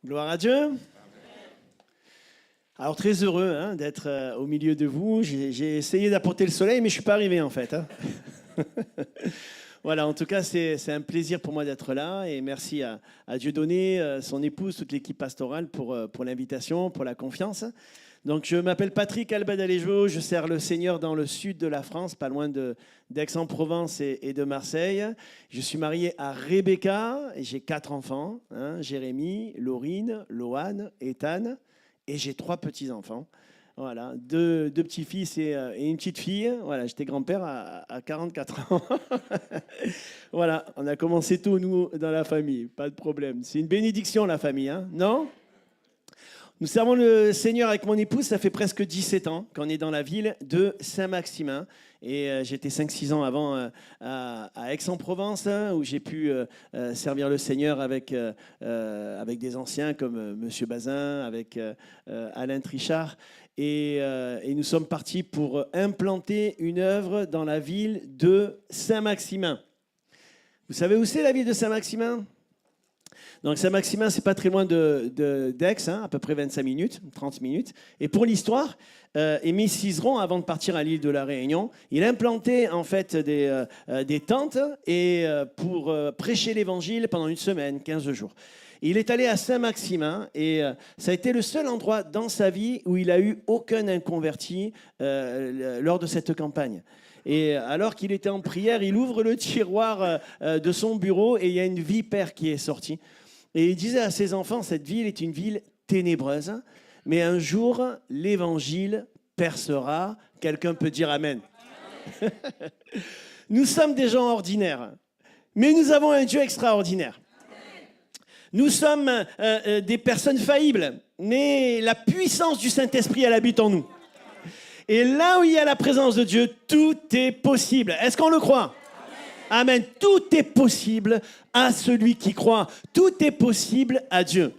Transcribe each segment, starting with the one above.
Gloire à Dieu. Alors très heureux d'être au milieu de vous. J'ai essayé d'apporter le soleil, mais je ne suis pas arrivé en fait. Voilà, en tout cas, c'est un plaisir pour moi d'être là. Et merci à Dieudonné, son épouse, toute l'équipe pastorale pour l'invitation, pour la confiance. Donc, je m'appelle Patrick Albadalejo, je sers le Seigneur dans le sud de la France, pas loin d'Aix-en-Provence et de Marseille. Je suis marié à Rebecca et j'ai 4 enfants, Jérémy, Laurine, Loane, Ethan, et j'ai 3 petits-enfants. Voilà, deux petits-fils et une petite fille. Voilà, j'étais grand-père à 44 ans. Voilà, on a commencé tôt, nous, dans la famille, pas de problème. C'est une bénédiction, la famille, non ? Nous servons le Seigneur avec mon épouse, ça fait presque 17 ans qu'on est dans la ville de Saint-Maximin. Et j'étais 5-6 ans avant à Aix-en-Provence, où j'ai pu servir le Seigneur avec des anciens comme M. Bazin, avec Alain Trichard. Et nous sommes partis pour implanter une œuvre dans la ville de Saint-Maximin. Vous savez où c'est la ville de Saint-Maximin ? Donc Saint-Maximin, c'est pas très loin d'Aix, à peu près 25 minutes, 30 minutes. Et pour l'histoire, Émile Cizeron, avant de partir à l'île de la Réunion, il a implanté en fait des tentes et pour prêcher l'évangile pendant une semaine, 15 jours. Il est allé à Saint-Maximin et ça a été le seul endroit dans sa vie où il a eu aucun inconverti lors de cette campagne. Et alors qu'il était en prière, il ouvre le tiroir de son bureau et il y a une vipère qui est sortie. Et il disait à ses enfants, cette ville est une ville ténébreuse, mais un jour, l'évangile percera. Quelqu'un peut dire Amen. Nous sommes des gens ordinaires, mais nous avons un Dieu extraordinaire. Nous sommes des personnes faillibles, mais la puissance du Saint-Esprit, elle habite en nous. Et là où il y a la présence de Dieu, tout est possible. Est-ce qu'on le croit ? Amen. Tout est possible à celui qui croit. Tout est possible à Dieu.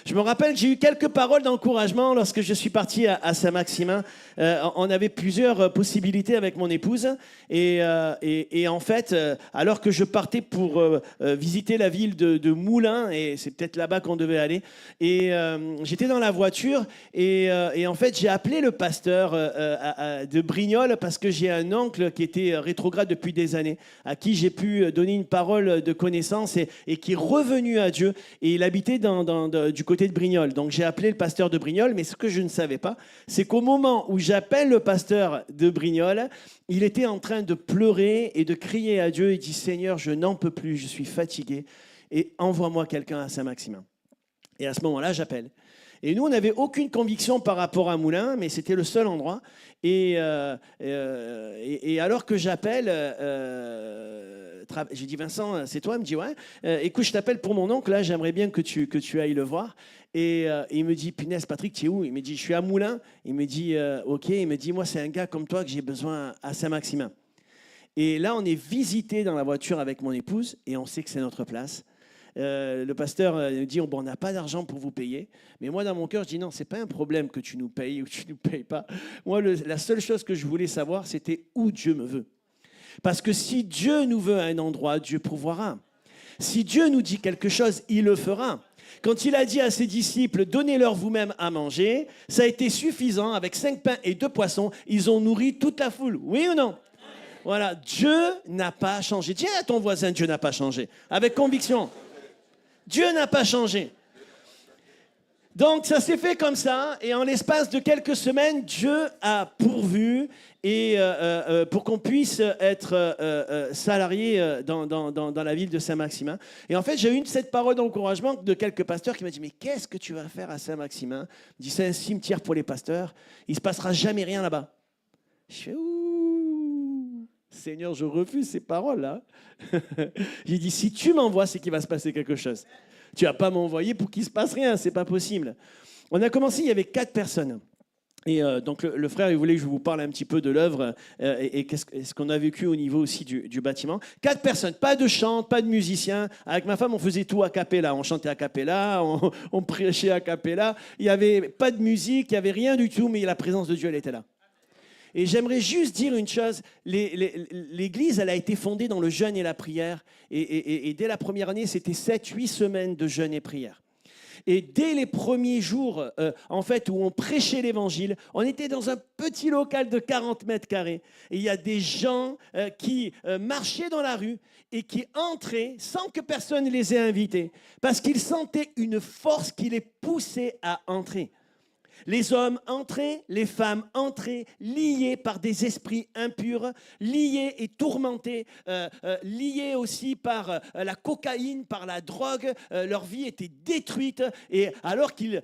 Je me rappelle, j'ai eu quelques paroles d'encouragement lorsque je suis parti à Saint-Maximin. On avait plusieurs possibilités avec mon épouse. Et en fait, alors que je partais pour visiter la ville de Moulins, et c'est peut-être là-bas qu'on devait aller, et j'étais dans la voiture, et en fait, j'ai appelé le pasteur de Brignoles parce que j'ai un oncle qui était rétrograde depuis des années, à qui j'ai pu donner une parole de connaissance et qui est revenu à Dieu. Et il habitait du côté de Brignoles. Donc j'ai appelé le pasteur de Brignoles, mais ce que je ne savais pas, c'est qu'au moment où j'appelle le pasteur de Brignoles, il était en train de pleurer et de crier à Dieu. Il dit « Seigneur, je n'en peux plus, je suis fatigué et envoie-moi quelqu'un à Saint-Maximin ». Et à ce moment-là, j'appelle. Et nous, on n'avait aucune conviction par rapport à Moulins, mais c'était le seul endroit. Et alors que j'appelle, j'ai dit « Vincent, c'est toi ?» Il me dit « Ouais, écoute, je t'appelle pour mon oncle, là, j'aimerais bien que tu ailles le voir. » Et il me dit « Punaise, Patrick, tu es où ?» Il me dit « Je suis à Moulins. » Il me dit « Ok. » Il me dit « Moi, c'est un gars comme toi que j'ai besoin à Saint-Maximin. » Et là, on est visité dans la voiture avec mon épouse et on sait que c'est notre place. Le pasteur nous dit on n'a pas d'argent pour vous payer, mais moi dans mon cœur je dis non, c'est pas un problème que tu nous payes ou que tu nous payes pas. Moi la seule chose que je voulais savoir c'était où Dieu me veut, parce que si Dieu nous veut à un endroit, Dieu pourvoira. Si Dieu nous dit quelque chose, il le fera. Quand il a dit à ses disciples donnez-leur vous-même à manger, ça a été suffisant. Avec 5 pains et 2 poissons, ils ont nourri toute la foule. Oui ou non? Voilà, Dieu n'a pas changé. Tiens à ton voisin, Dieu n'a pas changé, avec conviction. Dieu n'a pas changé. Donc, ça s'est fait comme ça. Et en l'espace de quelques semaines, Dieu a pourvu et, pour qu'on puisse être salarié dans la ville de Saint-Maximin. Et en fait, j'ai eu cette parole d'encouragement de quelques pasteurs qui m'ont dit « Mais qu'est-ce que tu vas faire à Saint-Maximin ?» Je dis « C'est un cimetière pour les pasteurs. Il ne se passera jamais rien là-bas. » Je fais « Ouh, Seigneur, je refuse ces paroles-là. » J'ai dit « Si tu m'envoies, c'est qu'il va se passer quelque chose. Tu ne vas pas m'envoyer pour qu'il ne se passe rien, ce n'est pas possible. » On a commencé, il y avait 4 personnes. Et donc le frère, il voulait que je vous parle un petit peu de l'œuvre et ce qu'on a vécu au niveau aussi du bâtiment. 4 personnes, pas de chant, pas de musiciens. Avec ma femme, on faisait tout a cappella. On chantait a cappella, on prêchait a cappella. Il n'y avait pas de musique, il n'y avait rien du tout, mais la présence de Dieu, elle était là. Et j'aimerais juste dire une chose, l'Église, elle a été fondée dans le jeûne et la prière. Et dès la première année, c'était 7-8 semaines de jeûne et prière. Et dès les premiers jours, en fait, où on prêchait l'évangile, on était dans un petit local de 40 mètres carrés. Et il y a des gens qui marchaient dans la rue et qui entraient sans que personne les ait invités, parce qu'ils sentaient une force qui les poussait à entrer. Les hommes entraient, les femmes entraient, liés par des esprits impurs, liés et tourmentés, liés aussi par la cocaïne, par la drogue. Leur vie était détruite. Et alors qu'ils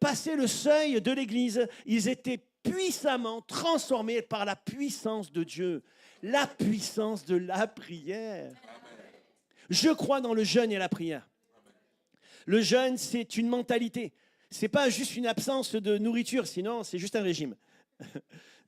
passaient le seuil de l'église, ils étaient puissamment transformés par la puissance de Dieu, la puissance de la prière. Je crois dans le jeûne et la prière. Le jeûne, c'est une mentalité. Ce n'est pas juste une absence de nourriture, sinon c'est juste un régime.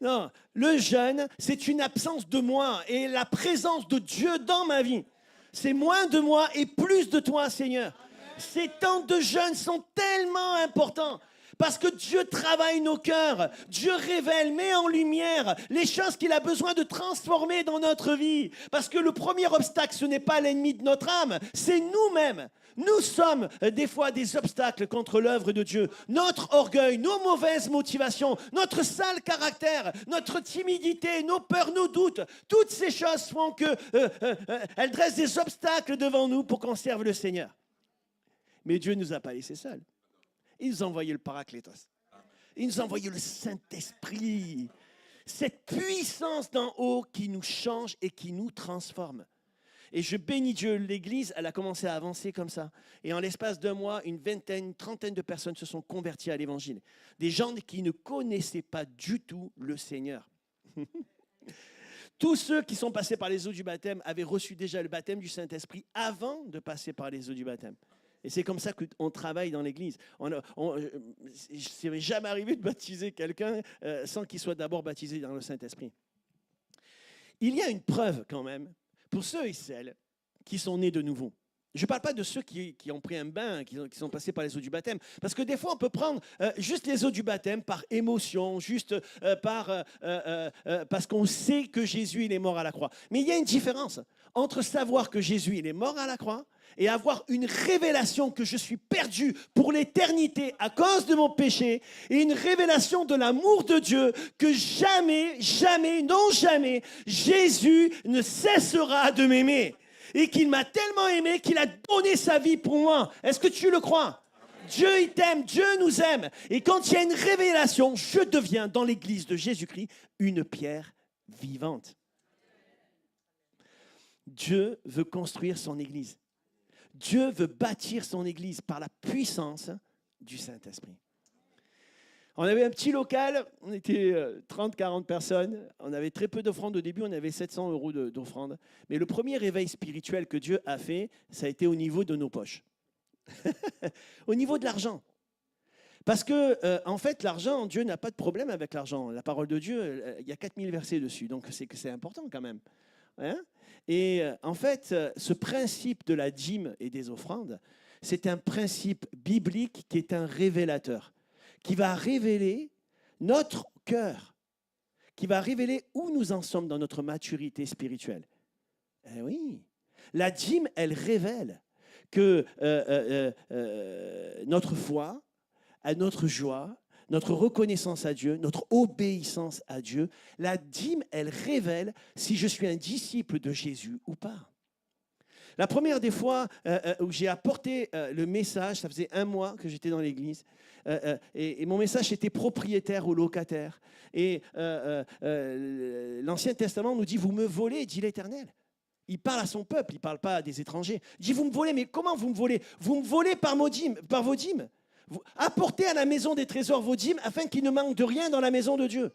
Non, le jeûne, c'est une absence de moi et la présence de Dieu dans ma vie. C'est moins de moi et plus de toi, Seigneur. Ces temps de jeûne sont tellement importants. Parce que Dieu travaille nos cœurs, Dieu révèle, met en lumière les choses qu'il a besoin de transformer dans notre vie. Parce que le premier obstacle, ce n'est pas l'ennemi de notre âme, c'est nous-mêmes. Nous sommes des fois des obstacles contre l'œuvre de Dieu. Notre orgueil, nos mauvaises motivations, notre sale caractère, notre timidité, nos peurs, nos doutes, toutes ces choses font qu'elles dressent des obstacles devant nous pour qu'on serve le Seigneur. Mais Dieu ne nous a pas laissés seuls. Il nous a envoyé le Paraclétos. Il nous a envoyé le Saint-Esprit. Cette puissance d'en haut qui nous change et qui nous transforme. Et je bénis Dieu, l'Église, elle a commencé à avancer comme ça. Et en l'espace d'un mois, une vingtaine, une trentaine de personnes se sont converties à l'Évangile. Des gens qui ne connaissaient pas du tout le Seigneur. Tous ceux qui sont passés par les eaux du baptême avaient reçu déjà le baptême du Saint-Esprit avant de passer par les eaux du baptême. Et c'est comme ça qu'on travaille dans l'Église. Il ne m'est jamais arrivé de baptiser quelqu'un sans qu'il soit d'abord baptisé dans le Saint-Esprit. Il y a une preuve quand même pour ceux et celles qui sont nés de nouveau. Je ne parle pas de ceux qui ont pris un bain, qui sont passés par les eaux du baptême. Parce que des fois, on peut prendre juste les eaux du baptême par émotion, juste parce qu'on sait que Jésus il est mort à la croix. Mais il y a une différence entre savoir que Jésus il est mort à la croix et avoir une révélation que je suis perdu pour l'éternité à cause de mon péché et une révélation de l'amour de Dieu que jamais, jamais, non jamais, Jésus ne cessera de m'aimer. Et qu'il m'a tellement aimé qu'il a donné sa vie pour moi. Est-ce que tu le crois? Dieu, il t'aime, Dieu nous aime. Et quand il y a une révélation, je deviens dans l'église de Jésus-Christ une pierre vivante. Dieu veut construire son église. Dieu veut bâtir son église par la puissance du Saint-Esprit. On avait un petit local, on était 30-40 personnes, on avait très peu d'offrandes au début, on avait 700 € d'offrandes. Mais le premier réveil spirituel que Dieu a fait, ça a été au niveau de nos poches. Au niveau de l'argent. Parce que, en fait, l'argent, Dieu n'a pas de problème avec l'argent. La parole de Dieu, il y a 4000 versets dessus, donc c'est important quand même. Hein? Et en fait, ce principe de la dîme et des offrandes, c'est un principe biblique qui est un révélateur, qui va révéler notre cœur, qui va révéler où nous en sommes dans notre maturité spirituelle. Eh oui, la dîme, elle révèle que notre foi, notre joie, notre reconnaissance à Dieu, notre obéissance à Dieu, la dîme, elle révèle si je suis un disciple de Jésus ou pas. La première des fois où j'ai apporté le message, ça faisait 1 mois que j'étais dans l'église, et mon message était propriétaire ou locataire. Et l'Ancien Testament nous dit, vous me volez, dit l'Éternel. Il parle à son peuple, il ne parle pas à des étrangers. Il dit, vous me volez, mais comment vous me volez? Vous me volez par vos dîmes. Apportez à la maison des trésors vos dîmes afin qu'il ne manque de rien dans la maison de Dieu.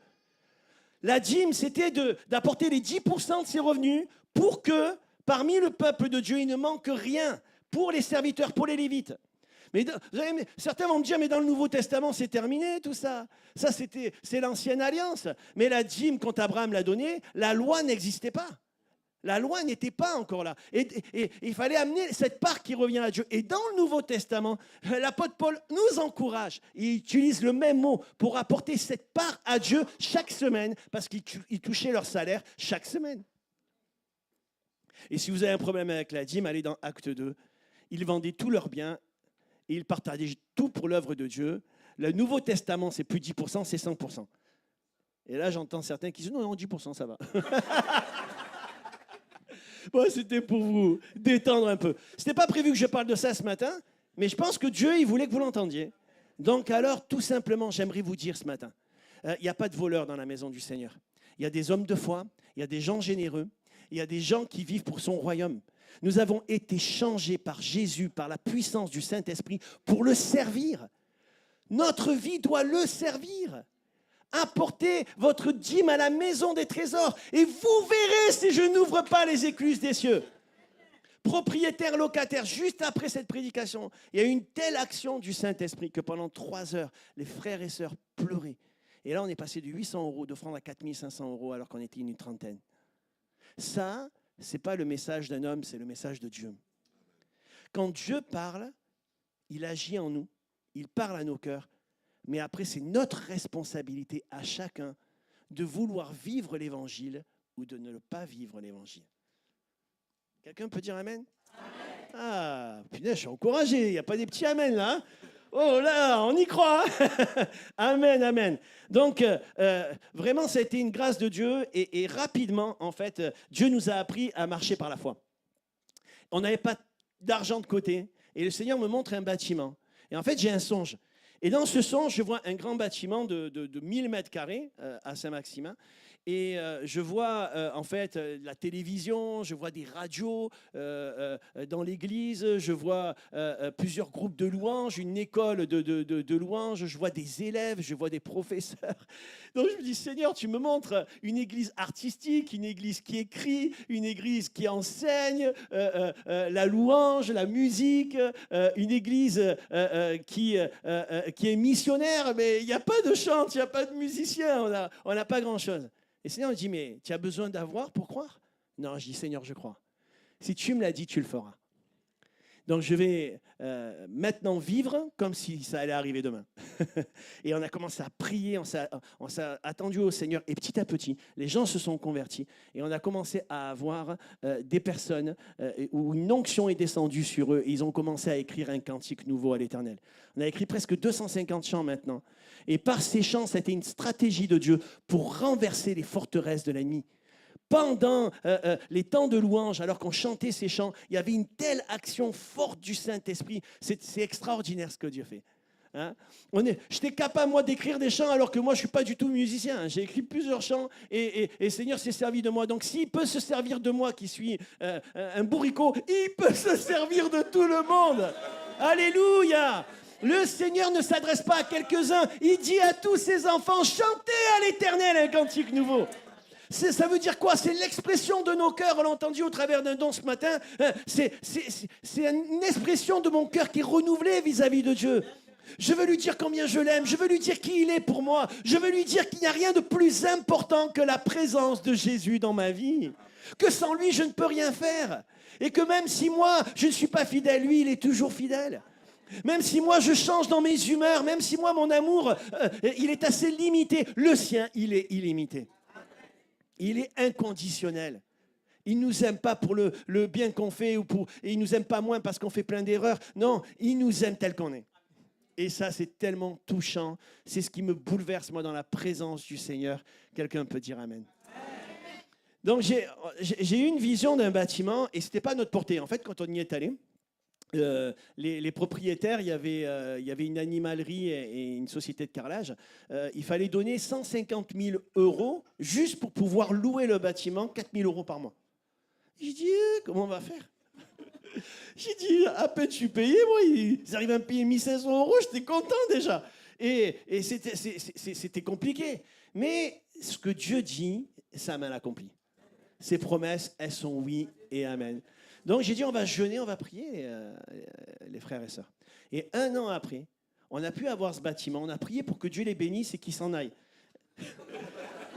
La dîme, c'était d'apporter les 10% de ses revenus pour que parmi le peuple de Dieu, il ne manque rien pour les serviteurs, pour les Lévites. Mais certains vont me dire, mais dans le Nouveau Testament, c'est terminé tout ça. Ça, c'est l'ancienne alliance. Mais la dîme, quand Abraham l'a donnée, la loi n'existait pas. La loi n'était pas encore là. Et il fallait amener cette part qui revient à Dieu. Et dans le Nouveau Testament, l'apôtre Paul nous encourage. Il utilise le même mot pour apporter cette part à Dieu chaque semaine, parce qu'ils touchaient leur salaire chaque semaine. Et si vous avez un problème avec la dîme, allez dans Acte 2. Ils vendaient tous leurs biens et il partage tout pour l'œuvre de Dieu. Le Nouveau Testament, c'est plus 10%, c'est 100%. Et là, j'entends certains qui disent non, 10%, ça va. Bon, c'était pour vous détendre un peu. Ce n'était pas prévu que je parle de ça ce matin, mais je pense que Dieu, il voulait que vous l'entendiez. Donc alors, tout simplement, j'aimerais vous dire ce matin, il n'y a pas de voleurs dans la maison du Seigneur. Il y a des hommes de foi, il y a des gens généreux, il y a des gens qui vivent pour son royaume. Nous avons été changés par Jésus, par la puissance du Saint-Esprit, pour le servir. Notre vie doit le servir. Apportez votre dîme à la maison des trésors et vous verrez si je n'ouvre pas les écluses des cieux. Propriétaire, locataire, juste après cette prédication, il y a eu une telle action du Saint-Esprit que pendant 3 heures, les frères et sœurs pleuraient. Et là, on est passé de 800 € d'offrande à 4 500 € alors qu'on était une trentaine. Ça, ce n'est pas le message d'un homme, c'est le message de Dieu. Quand Dieu parle, il agit en nous, il parle à nos cœurs, mais après, c'est notre responsabilité à chacun de vouloir vivre l'Évangile ou de ne pas vivre l'Évangile. Quelqu'un peut dire Amen? Amen. Ah, punaise, je suis encouragé, il n'y a pas des petits Amen là, hein? Oh là, on y croit. Amen, amen. Donc, vraiment, ça a été une grâce de Dieu. Et rapidement, en fait, Dieu nous a appris à marcher par la foi. On n'avait pas d'argent de côté. Et le Seigneur me montre un bâtiment. Et en fait, j'ai un songe. Et dans ce songe, je vois un grand bâtiment de 1000 mètres carrés à Saint-Maximin. Et je vois en fait la télévision, je vois des radios dans l'église, je vois plusieurs groupes de louanges, une école de louanges, je vois des élèves, je vois des professeurs. Donc je me dis, Seigneur, tu me montres une église artistique, une église qui écrit, une église qui enseigne la louange, la musique, une église qui est missionnaire, mais il n'y a pas de chante, il n'y a pas de musicien, on n'a pas grand-chose. Et le Seigneur me dit, mais tu as besoin d'avoir pour croire? Non, je dis, Seigneur, je crois. Si tu me l'as dit, tu le feras. Donc, je vais maintenant vivre comme si ça allait arriver demain. Et on a commencé à prier, on s'est attendu au Seigneur. Et petit à petit, les gens se sont convertis. Et on a commencé à avoir des personnes où une onction est descendue sur eux. Et ils ont commencé à écrire un cantique nouveau à l'Éternel. On a écrit presque 250 chants maintenant. Et par ces chants, c'était une stratégie de Dieu pour renverser les forteresses de l'ennemi. Pendant les temps de louange, alors qu'on chantait ces chants, il y avait une telle action forte du Saint-Esprit. C'est extraordinaire ce que Dieu fait. Hein? J'étais capable, moi, d'écrire des chants alors que moi, je ne suis pas du tout musicien. Hein. J'ai écrit plusieurs chants et le Seigneur s'est servi de moi. Donc, s'il peut se servir de moi qui suis un bourricot, il peut se servir de tout le monde. Alléluia! Le Seigneur ne s'adresse pas à quelques-uns. Il dit à tous ses enfants, chantez à l'Éternel un cantique nouveau. Ça veut dire quoi? C'est l'expression de nos cœurs, on l'a entendu au travers d'un don ce matin. C'est une expression de mon cœur qui est renouvelée vis-à-vis de Dieu. Je veux lui dire combien je l'aime, je veux lui dire qui il est pour moi. Je veux lui dire qu'il n'y a rien de plus important que la présence de Jésus dans ma vie. Que sans lui, je ne peux rien faire. Et que même si moi, je ne suis pas fidèle, lui, il est toujours fidèle. Même si moi je change dans mes humeurs, même si moi mon amour, il est assez limité, le sien, il est illimité. Il est inconditionnel. Il ne nous aime pas pour le bien qu'on fait, et il ne nous aime pas moins parce qu'on fait plein d'erreurs. Non, il nous aime tel qu'on est. Et ça, c'est tellement touchant. C'est ce qui me bouleverse, moi, dans la présence du Seigneur. Quelqu'un peut dire Amen. Donc, j'ai eu une vision d'un bâtiment et ce n'était pas à notre portée. En fait, quand on y est allé, les propriétaires, il y avait une animalerie et une société de carrelage. Il fallait donner 150 000 € juste pour pouvoir louer le bâtiment, 4 000 € par mois. J'ai dit, comment on va faire? J'ai dit, à peine je suis payé, moi, ils arrivent à me payer 1 500 €, j'étais content déjà. Et c'était compliqué. Mais ce que Dieu dit, sa main l'accomplit. Ses promesses, elles sont oui et amen. Donc j'ai dit, on va jeûner, on va prier, les frères et sœurs. Et 1 an après, on a pu avoir ce bâtiment, on a prié pour que Dieu les bénisse et qu'ils s'en aillent.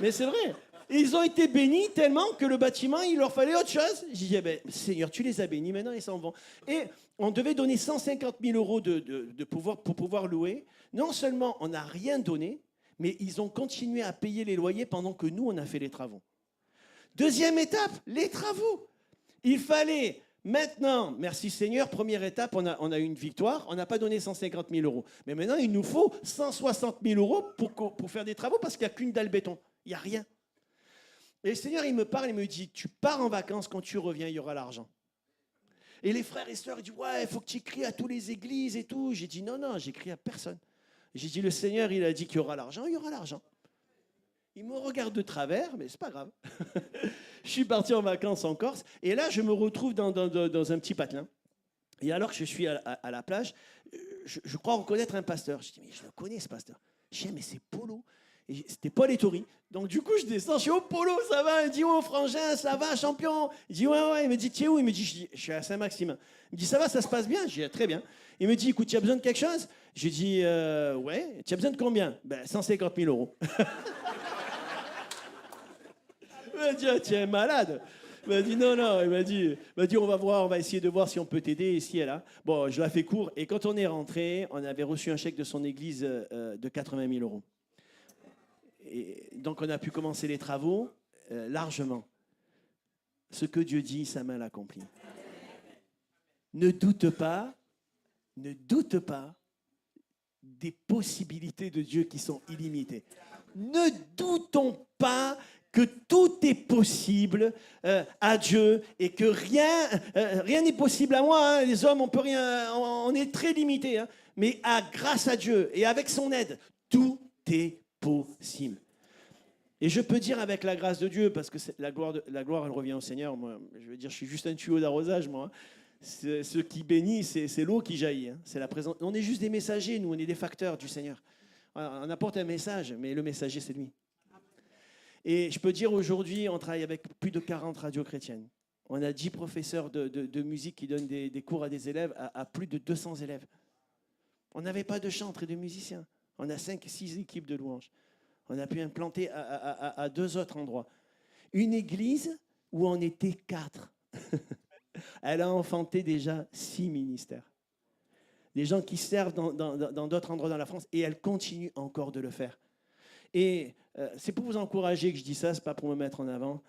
Mais c'est vrai. Ils ont été bénis tellement que le bâtiment, il leur fallait autre chose. J'ai dit, Seigneur, tu les as bénis, maintenant ils s'en vont. Et on devait donner 150 000 € pour pouvoir louer. Non seulement on n'a rien donné, mais ils ont continué à payer les loyers pendant que nous, on a fait les travaux. Deuxième étape, les travaux. Il fallait Maintenant, merci Seigneur, première étape, on a eu une victoire, on n'a pas donné 150 000 euros. Mais maintenant, il nous faut 160 000 euros pour faire des travaux parce qu'il n'y a qu'une dalle béton. Il n'y a rien. Et le Seigneur, il me parle, il me dit, tu pars en vacances, quand tu reviens, il y aura l'argent. Et les frères et sœurs, ils disent, ouais, il faut que tu écris à toutes les églises et tout. J'ai dit, non, non, j'écris à personne. J'ai dit, le Seigneur, il a dit qu'il y aura l'argent, il y aura l'argent. Il me regarde de travers, mais c'est pas grave. Je suis parti en vacances en Corse, et là, je me retrouve dans un petit patelin. Et alors que je suis à la plage, je crois reconnaître un pasteur. Je dis, mais je le connais, ce pasteur. Je dis, mais c'est Polo. Et c'était Paul Ettori. Donc du coup, je descends, je dis, oh Polo, ça va? Il me dit, oh frangin, ça va, champion? Il dit, ouais, ouais. Il me dit, tu es où? Il me dit, je suis à Saint-Maximin. Il me dit, ça va, ça se passe bien? Je dis, très bien. Il me dit, écoute, tu as besoin de quelque chose? J'ai dit, ouais. Tu as besoin de combien? Ben, 150 000 euros. Il m'a dit, ah, tu es malade. Il m'a dit, non, non. Il m'a dit, on va voir, on va essayer de voir si on peut t'aider ici et là. Bon, je la fais court. Et quand on est rentré, on avait reçu un chèque de son église de 80 000 euros. Et donc, on a pu commencer les travaux largement. Ce que Dieu dit, sa main l'accomplit. Ne doute pas des possibilités de Dieu qui sont illimitées. Ne doutons pas que tout est possible à Dieu et que rien n'est possible à moi. Hein. Les hommes, on peut rien, on est très limité. Hein. Mais grâce à Dieu et avec son aide, tout est possible. Et je peux dire avec la grâce de Dieu, parce que la gloire, elle revient au Seigneur. Moi, je veux dire, je suis juste un tuyau d'arrosage, moi. Ce qui bénit, c'est l'eau qui jaillit. Hein. C'est la présence. On est juste des messagers, nous, on est des facteurs du Seigneur. On apporte un message, mais le messager, c'est lui. Et je peux dire aujourd'hui, on travaille avec plus de 40 radios chrétiennes. On a 10 professeurs de musique qui donnent des cours à des élèves, à plus de 200 élèves. On n'avait pas de chantres et de musiciens. On a 5-6 équipes de louanges. On a pu implanter à 2 autres endroits. Une église où on était 4. Elle a enfanté déjà 6 ministères. Des gens qui servent dans d'autres endroits dans la France et elle continue encore de le faire. Et c'est pour vous encourager que je dis ça, c'est pas pour me mettre en avant.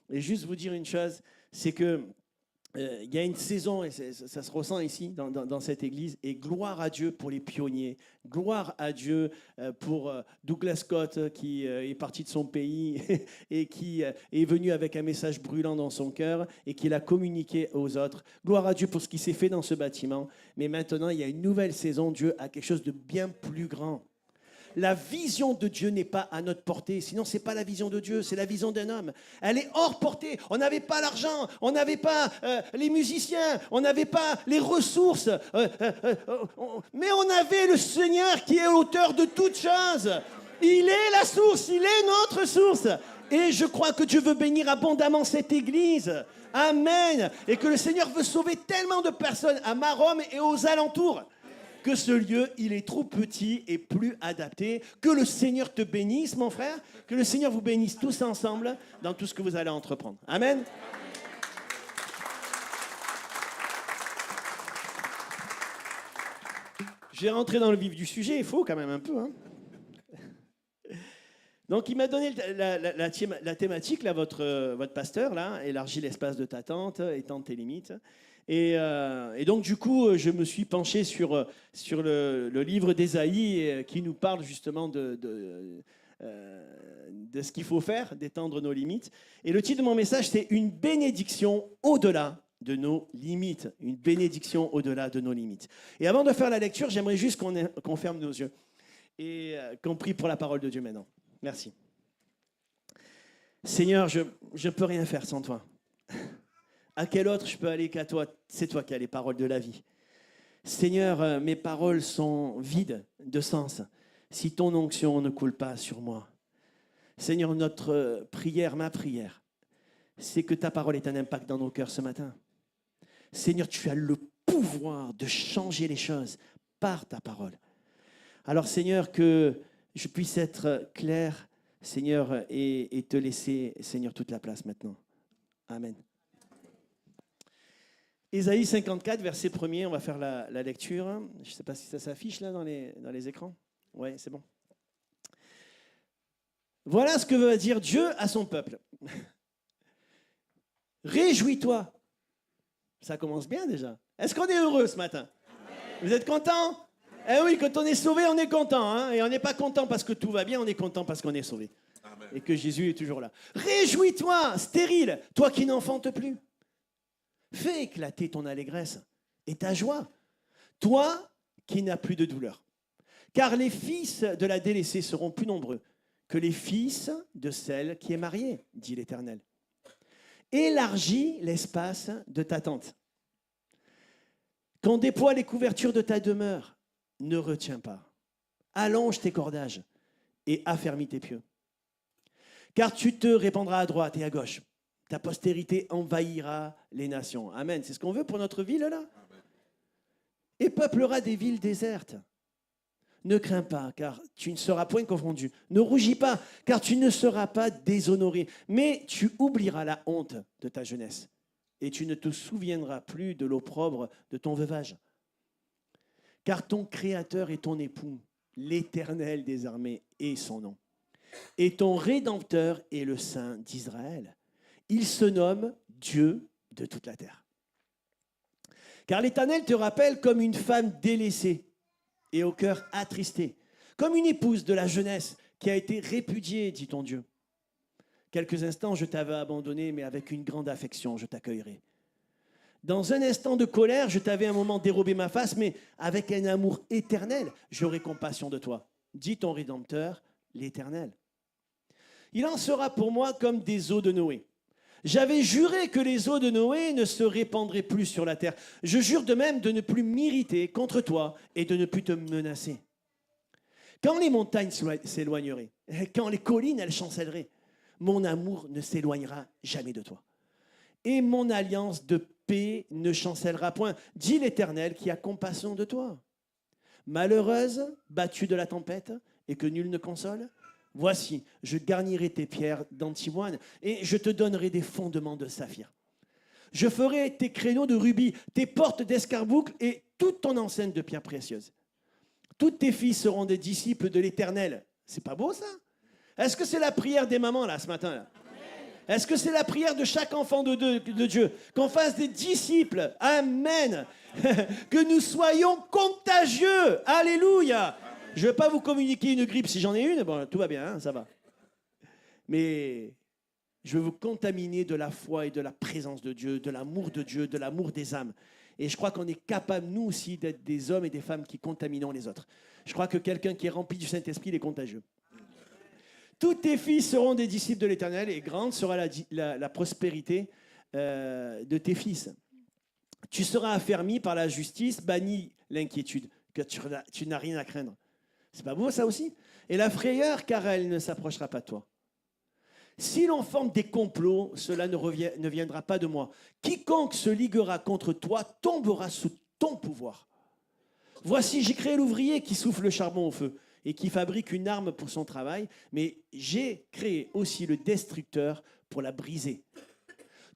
Et juste vous dire une chose, c'est que il y a une saison, et ça se ressent ici, dans cette église, et gloire à Dieu pour les pionniers, gloire à Dieu pour Douglas Scott, qui est parti de son pays et qui est venu avec un message brûlant dans son cœur et qui l'a communiqué aux autres. Gloire à Dieu pour ce qui s'est fait dans ce bâtiment. Mais maintenant, il y a une nouvelle saison, Dieu a quelque chose de bien plus grand. La vision de Dieu n'est pas à notre portée. Sinon, ce n'est pas la vision de Dieu, c'est la vision d'un homme. Elle est hors portée. On n'avait pas l'argent, on n'avait pas les musiciens, on n'avait pas les ressources. Mais on avait le Seigneur qui est l'auteur de toutes choses. Il est la source, il est notre source. Et je crois que Dieu veut bénir abondamment cette église. Amen. Et que le Seigneur veut sauver tellement de personnes à Maromme et aux alentours. Que ce lieu, il est trop petit et plus adapté. Que le Seigneur te bénisse, mon frère. Que le Seigneur vous bénisse tous ensemble dans tout ce que vous allez entreprendre. Amen. Je vais rentrer dans le vif du sujet. Il faut quand même un peu. Hein. Donc, il m'a donné la thématique, là, votre pasteur, là, élargis l'espace de ta tente, étends tes limites. Et donc, du coup, je me suis penché sur le livre d'Ésaïe qui nous parle justement de ce qu'il faut faire, d'étendre nos limites. Et le titre de mon message, c'est « Une bénédiction au-delà de nos limites ». Une bénédiction au-delà de nos limites. Et avant de faire la lecture, j'aimerais juste qu'on ferme nos yeux et qu'on prie pour la parole de Dieu maintenant. Merci. Seigneur, je ne peux rien faire sans toi. À quel autre je peux aller qu'à toi? C'est toi qui as les paroles de la vie. Seigneur, mes paroles sont vides de sens si ton onction ne coule pas sur moi. Seigneur, notre prière, ma prière, c'est que ta parole ait un impact dans nos cœurs ce matin. Seigneur, tu as le pouvoir de changer les choses par ta parole. Alors Seigneur, que je puisse être clair, Seigneur, et te laisser, Seigneur, toute la place maintenant. Amen. Ésaïe 54, verset 1er, on va faire la lecture. Je ne sais pas si ça s'affiche là dans les écrans. Oui, c'est bon. Voilà ce que veut dire Dieu à son peuple. Réjouis-toi, Ça commence bien déjà. Est-ce qu'on est heureux ce matin? Vous êtes contents? Eh oui, quand on est sauvé, on est content. Hein? Et on n'est pas content parce que tout va bien, on est content parce qu'on est sauvé. Amen. Et que Jésus est toujours là. Réjouis-toi, stérile, toi qui n'enfantes plus. Fais éclater ton allégresse et ta joie, toi qui n'as plus de douleur. Car les fils de la délaissée seront plus nombreux que les fils de celle qui est mariée, dit l'Éternel. Élargis l'espace de ta tente. Qu'on déploie les couvertures de ta demeure, ne retiens pas. Allonge tes cordages et affermis tes pieux. Car tu te répandras à droite et à gauche. Ta postérité envahira les nations. Amen. C'est ce qu'on veut pour notre ville, là? Et peuplera des villes désertes. Ne crains pas, car tu ne seras point confondu. Ne rougis pas, car tu ne seras pas déshonoré. Mais tu oublieras la honte de ta jeunesse. Et tu ne te souviendras plus de l'opprobre de ton veuvage. Car ton Créateur est ton époux, l'Éternel des armées est son nom. Et ton Rédempteur est le Saint d'Israël. Il se nomme Dieu de toute la terre. Car l'Éternel te rappelle comme une femme délaissée et au cœur attristé, comme une épouse de la jeunesse qui a été répudiée, dit ton Dieu. Quelques instants, je t'avais abandonné, mais avec une grande affection, je t'accueillerai. Dans un instant de colère, je t'avais un moment dérobé ma face, mais avec un amour éternel, j'aurai compassion de toi, dit ton Rédempteur, l'Éternel. Il en sera pour moi comme des eaux de Noé. J'avais juré que les eaux de Noé ne se répandraient plus sur la terre. Je jure de même de ne plus m'irriter contre toi et de ne plus te menacer. Quand les montagnes s'éloigneraient, quand les collines elles chancelleraient, mon amour ne s'éloignera jamais de toi. Et mon alliance de paix ne chancellera point, dit l'Éternel qui a compassion de toi. Malheureuse, battue de la tempête et que nul ne console, voici, je garnirai tes pierres d'antimoine et je te donnerai des fondements de saphir. Je ferai tes créneaux de rubis, tes portes d'escarboucle et toute ton enceinte de pierres précieuses. Toutes tes filles seront des disciples de l'Éternel. C'est pas beau ça? Est-ce que c'est la prière des mamans là ce matin là? Est-ce que c'est la prière de chaque enfant de Dieu? Qu'on fasse des disciples. Amen. Que nous soyons contagieux. Alléluia. Je ne vais pas vous communiquer une grippe si j'en ai une. Bon, tout va bien, hein, ça va. Mais je veux vous contaminer de la foi et de la présence de Dieu, de l'amour des âmes. Et je crois qu'on est capable, nous aussi, d'être des hommes et des femmes qui contaminons les autres. Je crois que quelqu'un qui est rempli du Saint-Esprit, il est contagieux. Toutes tes filles seront des disciples de l'Éternel et grande sera la prospérité de tes fils. Tu seras affermi par la justice, banni l'inquiétude, que tu n'as rien à craindre. C'est pas beau ça aussi? Et la frayeur, car elle ne s'approchera pas de toi. Si l'on forme des complots, cela ne viendra pas de moi. Quiconque se liguera contre toi tombera sous ton pouvoir. Voici, j'ai créé l'ouvrier qui souffle le charbon au feu et qui fabrique une arme pour son travail, mais j'ai créé aussi le destructeur pour la briser.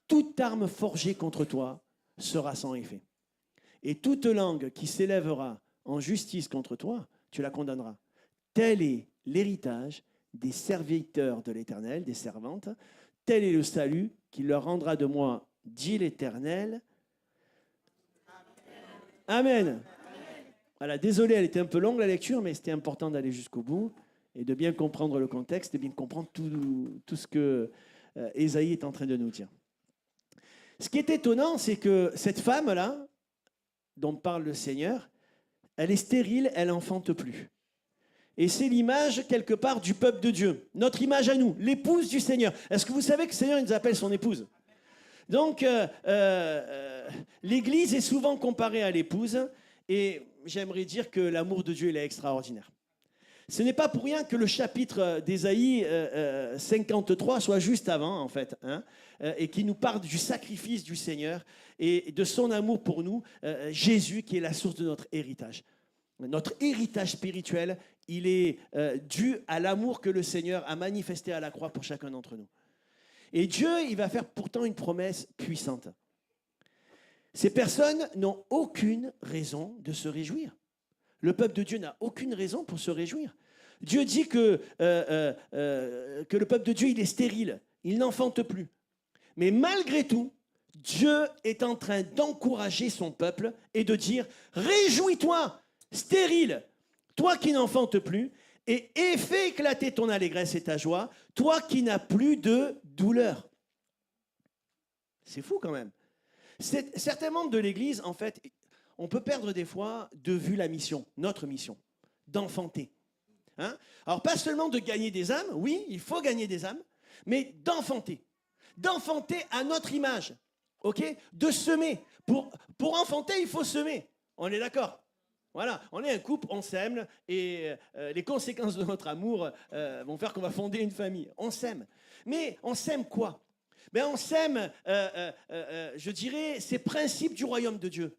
Toute arme forgée contre toi sera sans effet. Et toute langue qui s'élèvera en justice contre toi, tu la condamneras. Tel est l'héritage des serviteurs de l'Éternel, des servantes. Tel est le salut qu'il leur rendra de moi, dit l'Éternel. Amen. Voilà, désolé, elle était un peu longue la lecture, mais c'était important d'aller jusqu'au bout et de bien comprendre le contexte, de bien comprendre tout ce que Ésaïe est en train de nous dire. Ce qui est étonnant, c'est que cette femme-là, dont parle le Seigneur, elle est stérile, elle n'enfante plus. Et c'est l'image, quelque part, du peuple de Dieu. Notre image à nous, l'épouse du Seigneur. Est-ce que vous savez que le Seigneur il nous appelle son épouse? Donc, l'Église est souvent comparée à l'épouse. Et j'aimerais dire que l'amour de Dieu, il est extraordinaire. Ce n'est pas pour rien que le chapitre d'Ésaïe 53 soit juste avant, en fait, hein, et qui nous parle du sacrifice du Seigneur et de son amour pour nous, Jésus qui est la source de notre héritage. Notre héritage spirituel, il est dû à l'amour que le Seigneur a manifesté à la croix pour chacun d'entre nous. Et Dieu, il va faire pourtant une promesse puissante. Ces personnes n'ont aucune raison de se réjouir. Le peuple de Dieu n'a aucune raison pour se réjouir. Dieu dit que le peuple de Dieu, il est stérile, il n'enfante plus. Mais malgré tout, Dieu est en train d'encourager son peuple et de dire, réjouis-toi, stérile, toi qui n'enfantes plus, et fais éclater ton allégresse et ta joie, toi qui n'as plus de douleur. C'est fou quand même. Certains membres de l'Église, en fait, on peut perdre des fois de vue la mission, notre mission, d'enfanter. Hein? Alors, pas seulement de gagner des âmes, oui, il faut gagner des âmes, mais d'enfanter. D'enfanter à notre image, ok? De semer. Pour enfanter, il faut semer. On est d'accord? Voilà, on est un couple, on s'aime, et les conséquences de notre amour vont faire qu'on va fonder une famille. On s'aime. Mais on s'aime quoi? Ben on s'aime, je dirais, ces principes du royaume de Dieu.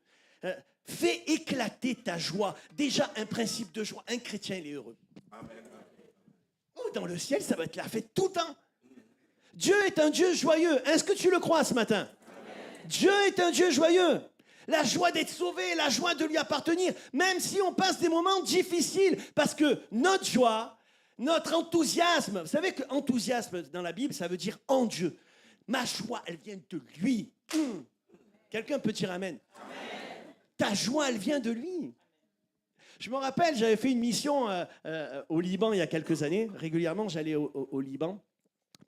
Fais éclater ta joie. Déjà, un principe de joie. Un chrétien, il est heureux. Oh, dans le ciel, ça va être la fête tout le temps. Dieu est un Dieu joyeux. Est-ce que tu le crois ce matin? Dieu est un Dieu joyeux. La joie d'être sauvé, la joie de lui appartenir, même si on passe des moments difficiles, parce que notre joie, notre enthousiasme, vous savez que enthousiasme dans la Bible, ça veut dire en Dieu. Ma joie, elle vient de lui. Quelqu'un peut dire amen. Ta joie, elle vient de lui. Je me rappelle, j'avais fait une mission au Liban il y a quelques années. Régulièrement, j'allais au Liban.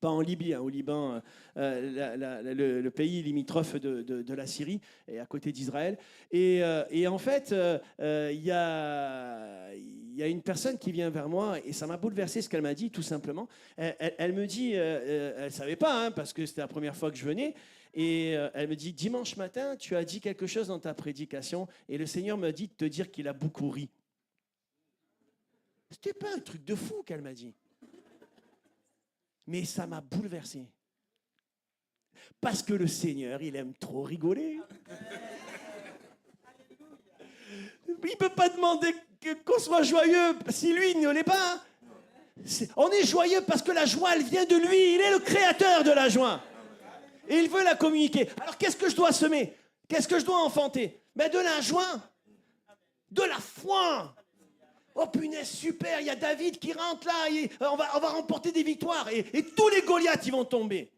Pas en Libye, hein, au Liban, le pays limitrophe de la Syrie et à côté d'Israël. Et en fait, il y a une personne qui vient vers moi et ça m'a bouleversé ce qu'elle m'a dit, tout simplement. Elle me dit, elle ne savait pas, hein, parce que c'était la première fois que je venais, et elle me dit, dimanche matin, tu as dit quelque chose dans ta prédication et le Seigneur m'a dit de te dire qu'il a beaucoup ri. C'était pas un truc de fou qu'elle m'a dit. Mais ça m'a bouleversé. Parce que le Seigneur, il aime trop rigoler. Il ne peut pas demander qu'on soit joyeux si lui, il ne l'est pas. On est joyeux parce que la joie, elle vient de lui. Il est le créateur de la joie. Et il veut la communiquer. Alors, qu'est-ce que je dois semer? Qu'est-ce que je dois enfanter? Ben, de la joie. De la foi. Oh punaise, super, il y a David qui rentre là, on va remporter des victoires et tous les Goliaths ils vont tomber.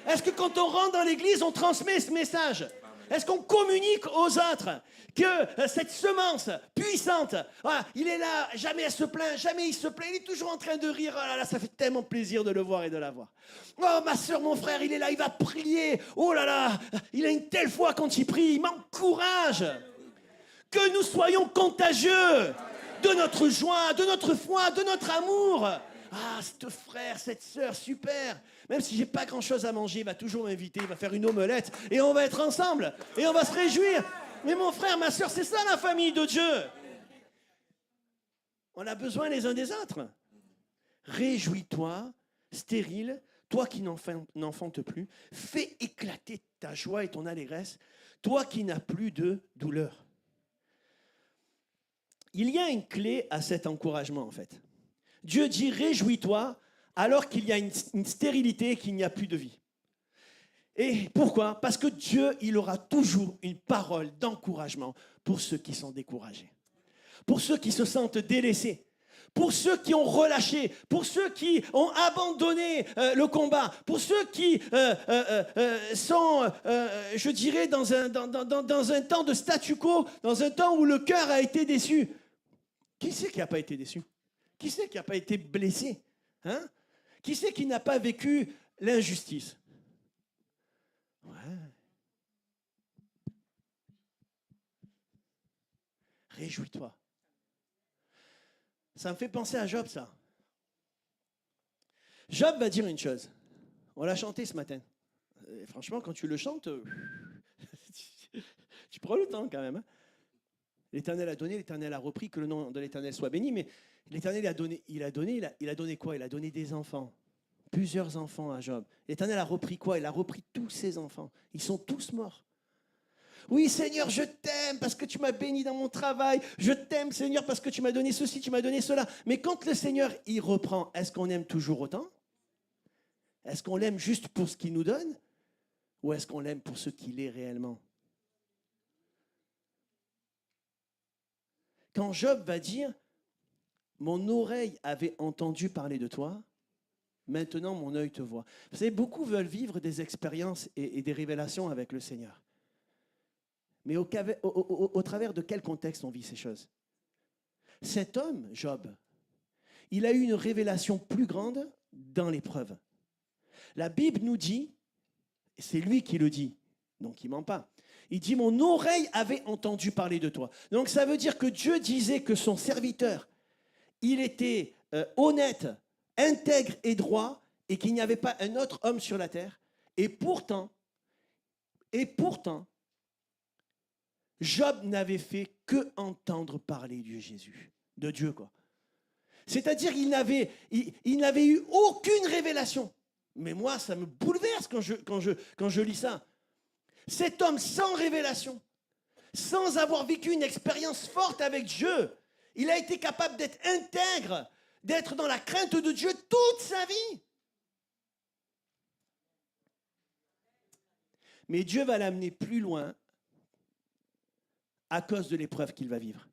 Est-ce que quand on rentre dans l'église, on transmet ce message? Est-ce qu'on communique aux autres que cette semence puissante, voilà, il est là, jamais elle se plaint, jamais il se plaint, il est toujours en train de rire, oh là là, ça fait tellement plaisir de le voir et de la voir. Oh ma soeur, mon frère, il est là, il va prier, oh là là, il a une telle foi quand il prie, il m'encourage. Que nous soyons contagieux de notre joie, de notre foi, de notre amour. Ah, ce frère, cette sœur, super. Même si j'ai pas grand-chose à manger, il va toujours m'inviter, il va faire une omelette et on va être ensemble et on va se réjouir. Mais mon frère, ma sœur, c'est ça la famille de Dieu. On a besoin les uns des autres. Réjouis-toi, stérile, toi qui n'enfantes plus, fais éclater ta joie et ton allégresse, toi qui n'as plus de douleur. Il y a une clé à cet encouragement, en fait. Dieu dit « réjouis-toi » alors qu'il y a une stérilité et qu'il n'y a plus de vie. Et pourquoi? Parce que Dieu, il aura toujours une parole d'encouragement pour ceux qui sont découragés, pour ceux qui se sentent délaissés, pour ceux qui ont relâché, pour ceux qui ont abandonné le combat, pour ceux qui sont, je dirais, dans un temps de statu quo, dans un temps où le cœur a été déçu. Qui c'est qui n'a pas été déçu? Qui c'est qui n'a pas été blessé? Hein? Qui c'est qui n'a pas vécu l'injustice? Ouais. Réjouis-toi. Ça me fait penser à Job, ça. Job va dire une chose. On l'a chanté ce matin. Et franchement, quand tu le chantes, tu prends le temps quand même. Hein. L'Éternel a donné, l'Éternel a repris, que le nom de l'Éternel soit béni. Mais l'Éternel a donné, il a donné quoi? Il a donné des enfants. Plusieurs enfants à Job. L'Éternel a repris quoi? Il a repris tous ses enfants. Ils sont tous morts. Oui, Seigneur, je t'aime parce que tu m'as béni dans mon travail. Je t'aime, Seigneur, parce que tu m'as donné ceci, tu m'as donné cela. Mais quand le Seigneur, il reprend, est-ce qu'on aime toujours autant? Est-ce qu'on l'aime juste pour ce qu'il nous donne? Ou est-ce qu'on l'aime pour ce qu'il est réellement? Quand Job va dire « Mon oreille avait entendu parler de toi », Maintenant, mon œil te voit. Vous savez, beaucoup veulent vivre des expériences et des révélations avec le Seigneur. Mais au travers de quel contexte on vit ces choses? Cet homme, Job, il a eu une révélation plus grande dans l'épreuve. La Bible nous dit, et c'est lui qui le dit, donc il ne ment pas, il dit « Mon oreille avait entendu parler de toi ». Donc ça veut dire que Dieu disait que son serviteur, il était honnête, intègre et droit, et qu'il n'y avait pas un autre homme sur la terre. Et pourtant, Job n'avait fait que entendre parler de Jésus, de Dieu, quoi. C'est-à-dire qu'il n'avait eu aucune révélation. Mais moi, ça me bouleverse quand je lis ça. Cet homme sans révélation, sans avoir vécu une expérience forte avec Dieu, il a été capable d'être intègre, d'être dans la crainte de Dieu toute sa vie. Mais Dieu va l'amener plus loin à cause de l'épreuve qu'il va vivre.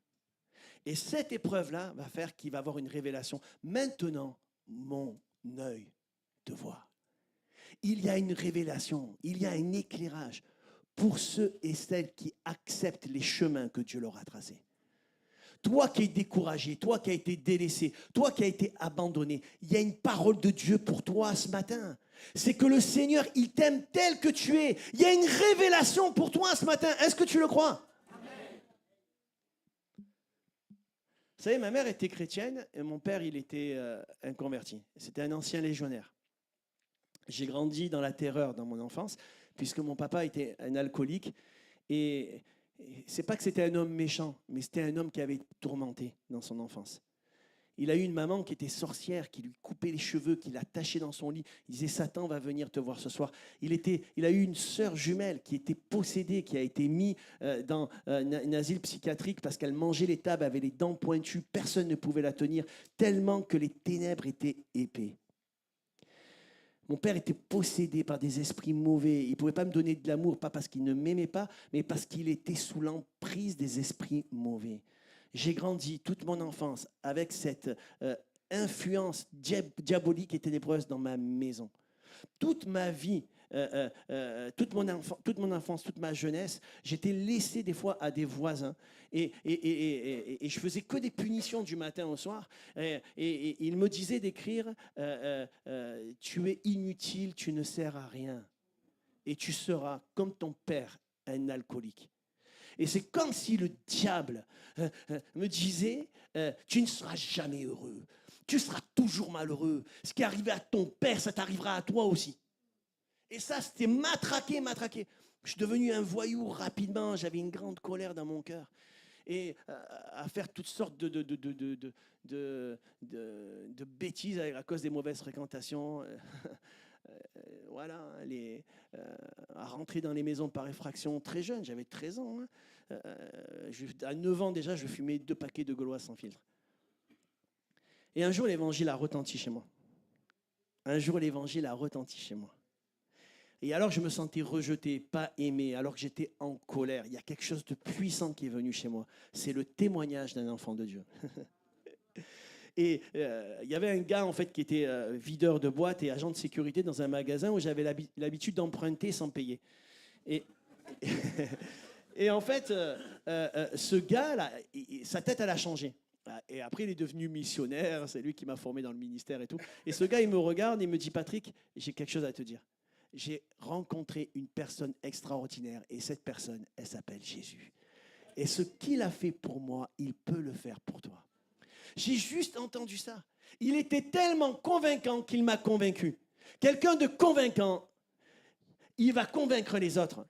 Et cette épreuve-là va faire qu'il va avoir une révélation. Maintenant, mon œil te voit. Il y a une révélation, il y a un éclairage pour ceux et celles qui acceptent les chemins que Dieu leur a tracés. Toi qui es découragé, toi qui as été délaissé, toi qui as été abandonné, il y a une parole de Dieu pour toi ce matin. C'est que le Seigneur, il t'aime tel que tu es. Il y a une révélation pour toi ce matin. Est-ce que tu le crois? Vous savez, ma mère était chrétienne et mon père, il était inconverti. C'était un ancien légionnaire. J'ai grandi dans la terreur dans mon enfance, puisque mon papa était un alcoolique. Et c'est pas que c'était un homme méchant, mais c'était un homme qui avait été tourmenté dans son enfance. Il a eu une maman qui était sorcière, qui lui coupait les cheveux, qui l'attachait dans son lit. Il disait, Satan va venir te voir ce soir. Il a eu une sœur jumelle qui était possédée, qui a été mise dans un asile psychiatrique parce qu'elle mangeait les tables, avait les dents pointues. Personne ne pouvait la tenir, tellement que les ténèbres étaient épais. Mon père était possédé par des esprits mauvais. Il ne pouvait pas me donner de l'amour, pas parce qu'il ne m'aimait pas, mais parce qu'il était sous l'emprise des esprits mauvais. J'ai grandi toute mon enfance avec cette influence diabolique et ténébreuse dans ma maison. Toute ma vie, toute mon enfance, toute ma jeunesse, j'étais laissé des fois à des voisins et je faisais que des punitions du matin au soir. Et ils me disaient d'écrire tu es inutile, tu ne sers à rien et tu seras comme ton père, un alcoolique. Et c'est comme si le diable me disait tu ne seras jamais heureux, tu seras toujours malheureux. Ce qui est arrivé à ton père, ça t'arrivera à toi aussi. Et ça, c'était matraqué. Je suis devenu un voyou rapidement, j'avais une grande colère dans mon cœur. Et à faire toutes sortes de bêtises à cause des mauvaises fréquentations. Voilà, à rentrer dans les maisons par effraction très jeune, j'avais 13 ans. À 9 ans déjà, je fumais 2 paquets de Gaulois sans filtre. Et un jour, l'évangile a retenti chez moi. Et alors, je me sentais rejeté, pas aimé, alors que j'étais en colère. Il y a quelque chose de puissant qui est venu chez moi. C'est le témoignage d'un enfant de Dieu. Et il y avait un gars, en fait, qui était videur de boîte et agent de sécurité dans un magasin où j'avais l'habitude d'emprunter sans payer. Et en fait, ce gars-là, sa tête, elle a changé. Et après, il est devenu missionnaire. C'est lui qui m'a formé dans le ministère et tout. Et ce gars, il me regarde et me dit, Patrick, j'ai quelque chose à te dire. J'ai rencontré une personne extraordinaire et cette personne, elle s'appelle Jésus. Et ce qu'il a fait pour moi, il peut le faire pour toi. J'ai juste entendu ça. Il était tellement convaincant qu'il m'a convaincu. Quelqu'un de convaincant, il va convaincre les autres.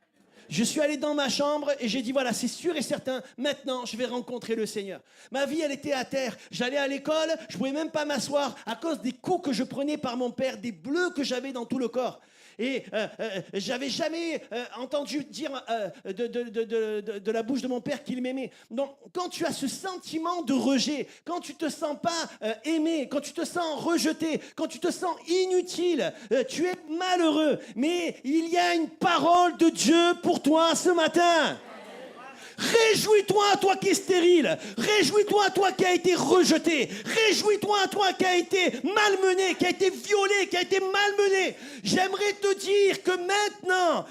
Je suis allé dans ma chambre et j'ai dit, voilà, c'est sûr et certain, maintenant, je vais rencontrer le Seigneur. Ma vie, elle était à terre. J'allais à l'école, je ne pouvais même pas m'asseoir à cause des coups que je prenais par mon père, des bleus que j'avais dans tout le corps. Et j'avais jamais entendu dire de la bouche de mon père qu'il m'aimait. Donc, quand tu as ce sentiment de rejet, quand tu te sens pas aimé, quand tu te sens rejeté, quand tu te sens inutile, tu es malheureux. Mais il y a une parole de Dieu pour toi ce matin. Réjouis-toi, toi qui es stérile. Réjouis-toi, toi qui as été rejeté. Réjouis-toi, toi qui as été malmené, qui a été violé, qui a été malmené. J'aimerais te dire que maintenant,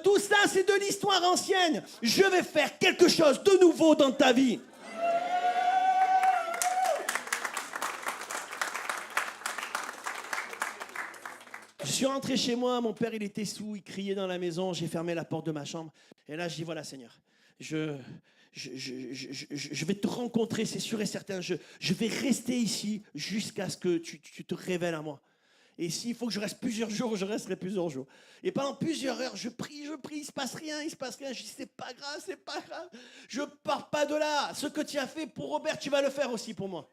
tout ça, c'est de l'histoire ancienne. Je vais faire quelque chose de nouveau dans ta vie. Je suis rentré chez moi, mon père il était sous, il criait dans la maison, j'ai fermé la porte de ma chambre. Et là je dis voilà Seigneur, je vais te rencontrer, c'est sûr et certain. Je vais rester ici jusqu'à ce que tu te révèles à moi. Et s'il faut que je reste plusieurs jours, je resterai plusieurs jours. Et pendant plusieurs heures, je prie, il se passe rien. Je dis c'est pas grave. Je pars pas de là. Ce que tu as fait pour Robert, tu vas le faire aussi pour moi.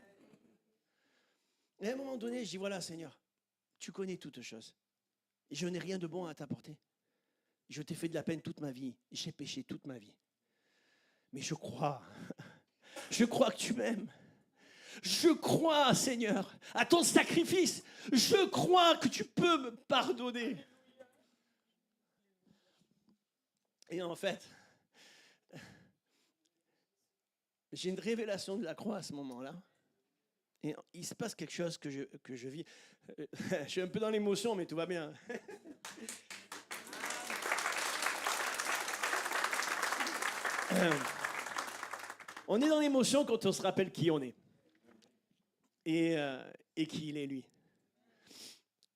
Et à un moment donné, je dis voilà Seigneur, tu connais toutes choses. Et je n'ai rien de bon à t'apporter. Je t'ai fait de la peine toute ma vie. J'ai péché toute ma vie. Mais je crois que tu m'aimes. Je crois, Seigneur, à ton sacrifice. Je crois que tu peux me pardonner. Et en fait, j'ai une révélation de la croix à ce moment-là. Et il se passe quelque chose que je vis. Je suis un peu dans l'émotion, mais tout va bien. On est dans l'émotion quand on se rappelle qui on est. Et qui il est, lui.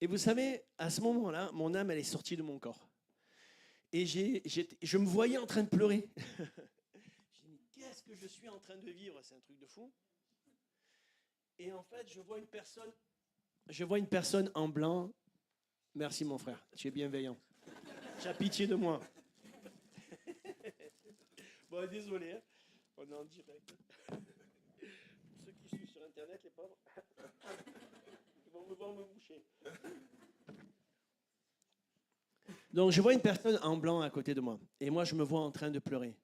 Et vous savez, à ce moment-là, mon âme, elle est sortie de mon corps. Et je me voyais en train de pleurer. J'ai dit, qu'est-ce que je suis en train de vivre? C'est un truc de fou. Et en fait, je vois une personne en blanc. Merci mon frère, tu es bienveillant. Tu as pitié de moi. Bon, désolé, hein. On est en direct. Ceux qui suivent sur Internet, les pauvres, ils vont me voir me boucher. Donc, je vois une personne en blanc à côté de moi. Et moi, je me vois en train de pleurer.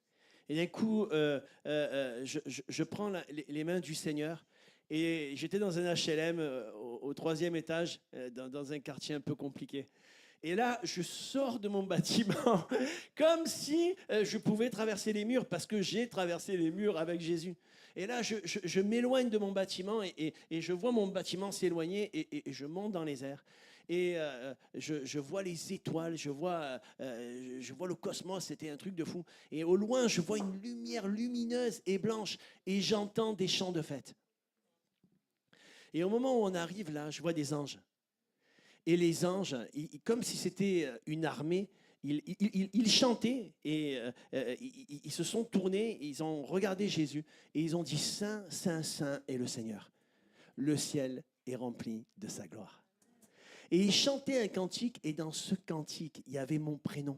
Et d'un coup, je prends les mains du Seigneur. Et j'étais dans un HLM au 3e étage, dans un quartier un peu compliqué. Et là, je sors de mon bâtiment comme si je pouvais traverser les murs, parce que j'ai traversé les murs avec Jésus. Et là, je m'éloigne de mon bâtiment et je vois mon bâtiment s'éloigner et je monte dans les airs. Et je vois les étoiles, je vois le cosmos, c'était un truc de fou. Et au loin, je vois une lumière lumineuse et blanche et j'entends des chants de fête. Et au moment où on arrive là, je vois des anges. Et les anges, comme si c'était une armée, ils chantaient et ils se sont tournés, ils ont regardé Jésus et ils ont dit « Saint, Saint, Saint est le Seigneur. Le ciel est rempli de sa gloire. » Et ils chantaient un cantique et dans ce cantique, il y avait mon prénom.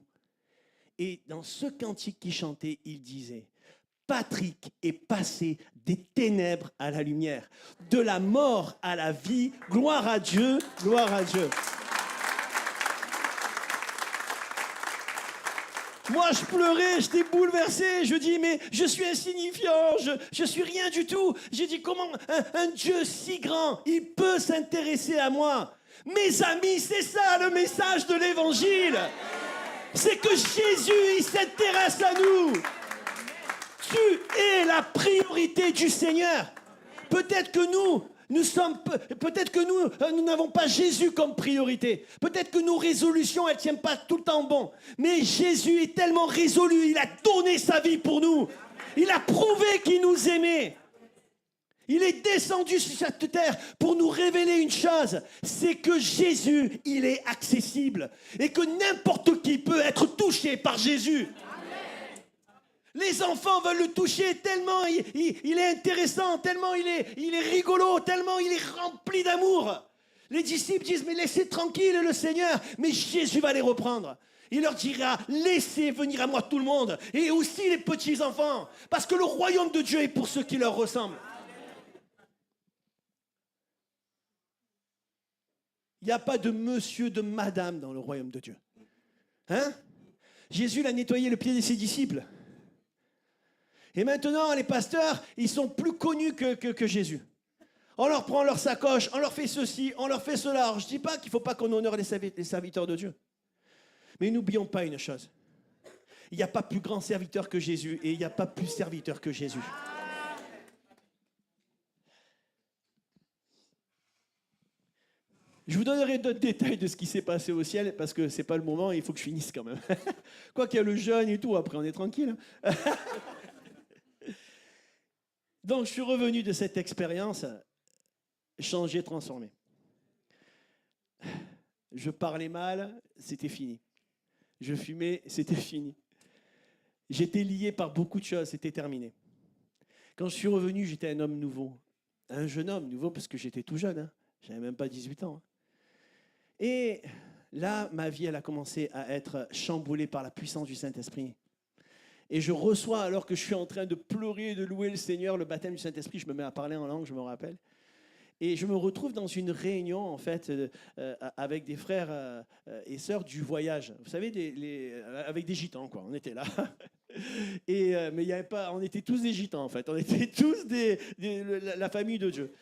Et dans ce cantique qu'ils chantaient, ils disaient « Patrick est passé des ténèbres à la lumière, de la mort à la vie. Gloire à Dieu, gloire à Dieu. » Moi, je pleurais, j'étais bouleversé. Je dis, mais je suis insignifiant, je suis rien du tout. J'ai dit, comment un Dieu si grand, il peut s'intéresser à moi? Mes amis, c'est ça le message de l'Évangile. C'est que Jésus, il s'intéresse à nous. Tu es la priorité du Seigneur. Peut-être que nous n'avons pas Jésus comme priorité. Peut-être que nos résolutions, elles ne tiennent pas tout le temps bon. Mais Jésus est tellement résolu, il a donné sa vie pour nous. Il a prouvé qu'il nous aimait. Il est descendu sur cette terre pour nous révéler une chose, c'est que Jésus, il est accessible. Et que n'importe qui peut être touché par Jésus. Les enfants veulent le toucher tellement il est intéressant, tellement il est rigolo, tellement il est rempli d'amour. Les disciples disent, mais laissez tranquille le Seigneur, mais Jésus va les reprendre. Il leur dira, laissez venir à moi tout le monde, et aussi les petits enfants, parce que le royaume de Dieu est pour ceux qui leur ressemblent. Il n'y a pas de monsieur, de madame dans le royaume de Dieu. Hein? Jésus l'a nettoyé le pied de ses disciples. Et maintenant, les pasteurs, ils sont plus connus que Jésus. On leur prend leur sacoche, on leur fait ceci, on leur fait cela. Alors, je ne dis pas qu'il ne faut pas qu'on honore les serviteurs de Dieu. Mais n'oublions pas une chose. Il n'y a pas plus grand serviteur que Jésus et il n'y a pas plus serviteur que Jésus. Je vous donnerai d'autres détails de ce qui s'est passé au ciel parce que ce n'est pas le moment, il faut que je finisse quand même. Quoi qu'il y a le jeûne et tout, après on est tranquille. Donc je suis revenu de cette expérience changé, transformé. Je parlais mal, c'était fini. Je fumais, c'était fini. J'étais lié par beaucoup de choses, c'était terminé. Quand je suis revenu, j'étais un homme nouveau. Un jeune homme nouveau parce que j'étais tout jeune. Hein. J'avais même pas 18 ans. Hein. Et là, ma vie, elle a commencé à être chamboulée par la puissance du Saint-Esprit. Et je reçois, alors que je suis en train de pleurer et de louer le Seigneur, le baptême du Saint-Esprit, je me mets à parler en langue, je me rappelle. Et je me retrouve dans une réunion, en fait, avec des frères et sœurs du voyage. Vous savez, avec des gitans, quoi. On était là. Mais il y avait pas, on était tous des gitans, en fait. On était tous la famille de Dieu.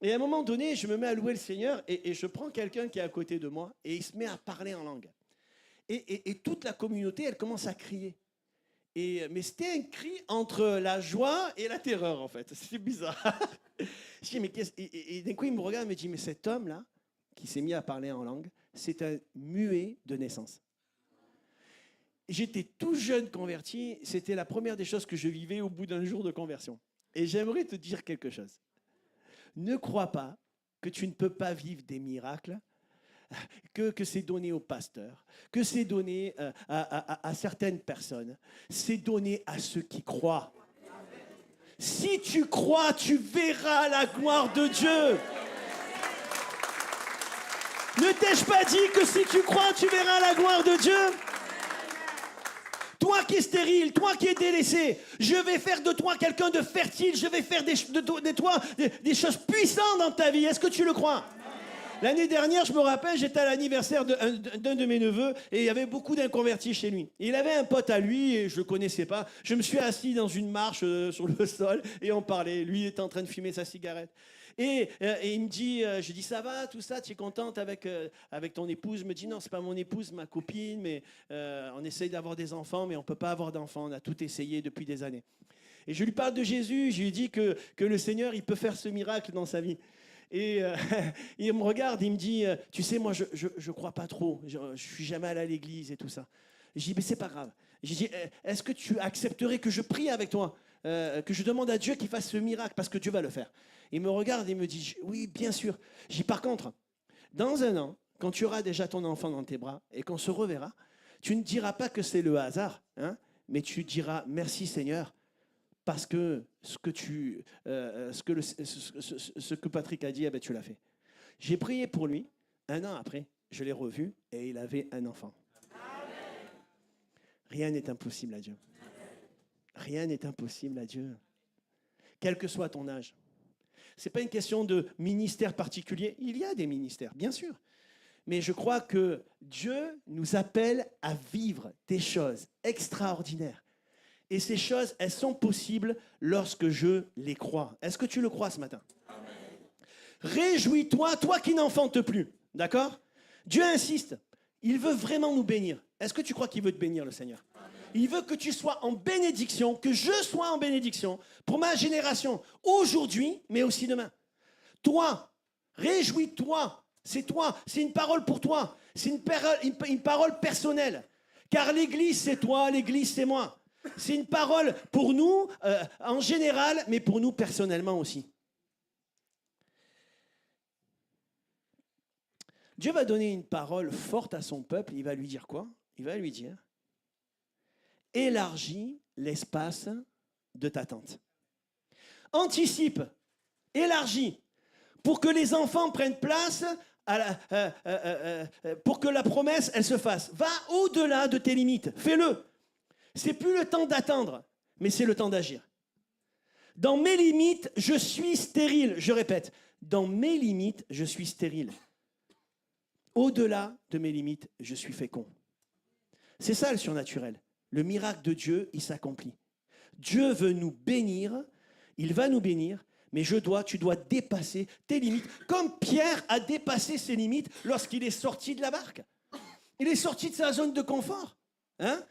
Et à un moment donné, je me mets à louer le Seigneur et je prends quelqu'un qui est à côté de moi et il se met à parler en langue. Et toute la communauté, elle commence à crier. Mais c'était un cri entre la joie et la terreur, en fait. C'est bizarre. Je dis, mais et d'un coup, il me regarde et me dit, mais cet homme-là, qui s'est mis à parler en langue, c'est un muet de naissance. J'étais tout jeune converti. C'était la première des choses que je vivais au bout d'un jour de conversion. Et j'aimerais te dire quelque chose. Ne crois pas que tu ne peux pas vivre des miracles, que c'est donné aux pasteurs, que c'est donné à certaines personnes. C'est donné à ceux qui croient. Si tu crois, tu verras la gloire de Dieu. Ne t'ai-je pas dit que si tu crois, tu verras la gloire de Dieu? Toi qui es stérile, toi qui es délaissé, je vais faire de toi quelqu'un de fertile, je vais faire de toi des choses puissantes dans ta vie. Est-ce que tu le crois? L'année dernière, je me rappelle, j'étais à l'anniversaire d'un de mes neveux et il y avait beaucoup d'inconvertis chez lui. Il avait un pote à lui et je ne le connaissais pas. Je me suis assis dans une marche sur le sol et on parlait. Lui était en train de fumer sa cigarette. Et il me dit, je dis, ça va, tout ça, tu es contente avec ton épouse? Il me dit, non, c'est pas mon épouse, ma copine, mais on essaye d'avoir des enfants, mais on ne peut pas avoir d'enfants. On a tout essayé depuis des années. Et je lui parle de Jésus, je lui dis que le Seigneur, il peut faire ce miracle dans sa vie. Et il me regarde, il me dit, tu sais, moi, je crois pas trop, je suis jamais allé à l'église et tout ça. Je dis, mais c'est pas grave. Je dis, est-ce que tu accepterais que je prie avec toi, que je demande à Dieu qu'il fasse ce miracle, parce que Dieu va le faire. Il me regarde et me dit, oui, bien sûr. Je dis, par contre, dans un an, quand tu auras déjà ton enfant dans tes bras et qu'on se reverra, tu ne diras pas que c'est le hasard, hein, mais tu diras, merci Seigneur, parce que ce que Patrick a dit, eh ben, tu l'as fait. J'ai prié pour lui. Un an après, je l'ai revu et il avait un enfant. Amen. Rien n'est impossible à Dieu. Rien n'est impossible à Dieu. Quel que soit ton âge. Ce n'est pas une question de ministère particulier. Il y a des ministères, bien sûr. Mais je crois que Dieu nous appelle à vivre des choses extraordinaires. Et ces choses, elles sont possibles lorsque je les crois. Est-ce que tu le crois ce matin? Amen. Réjouis-toi, toi qui n'enfantes plus. D'accord? Dieu insiste. Il veut vraiment nous bénir. Est-ce que tu crois qu'il veut te bénir, le Seigneur? Amen. Il veut que tu sois en bénédiction, que je sois en bénédiction pour ma génération, aujourd'hui, mais aussi demain. Toi, réjouis-toi. C'est toi. C'est une parole pour toi. C'est une parole personnelle. Car l'Église, c'est toi, l'Église, c'est moi. C'est une parole pour nous, en général, mais pour nous personnellement aussi. Dieu va donner une parole forte à son peuple. Il va lui dire quoi? Il va lui dire, élargis l'espace de ta tente. Anticipe, élargis, pour que les enfants prennent place, pour que la promesse, elle se fasse. Va au-delà de tes limites, fais-le. C'est plus le temps d'attendre, mais c'est le temps d'agir. Dans mes limites, je suis stérile. Je répète, dans mes limites, je suis stérile. Au-delà de mes limites, je suis fécond. C'est ça le surnaturel. Le miracle de Dieu, il s'accomplit. Dieu veut nous bénir, il va nous bénir, mais tu dois dépasser tes limites, comme Pierre a dépassé ses limites lorsqu'il est sorti de la barque. Il est sorti de sa zone de confort. Hein?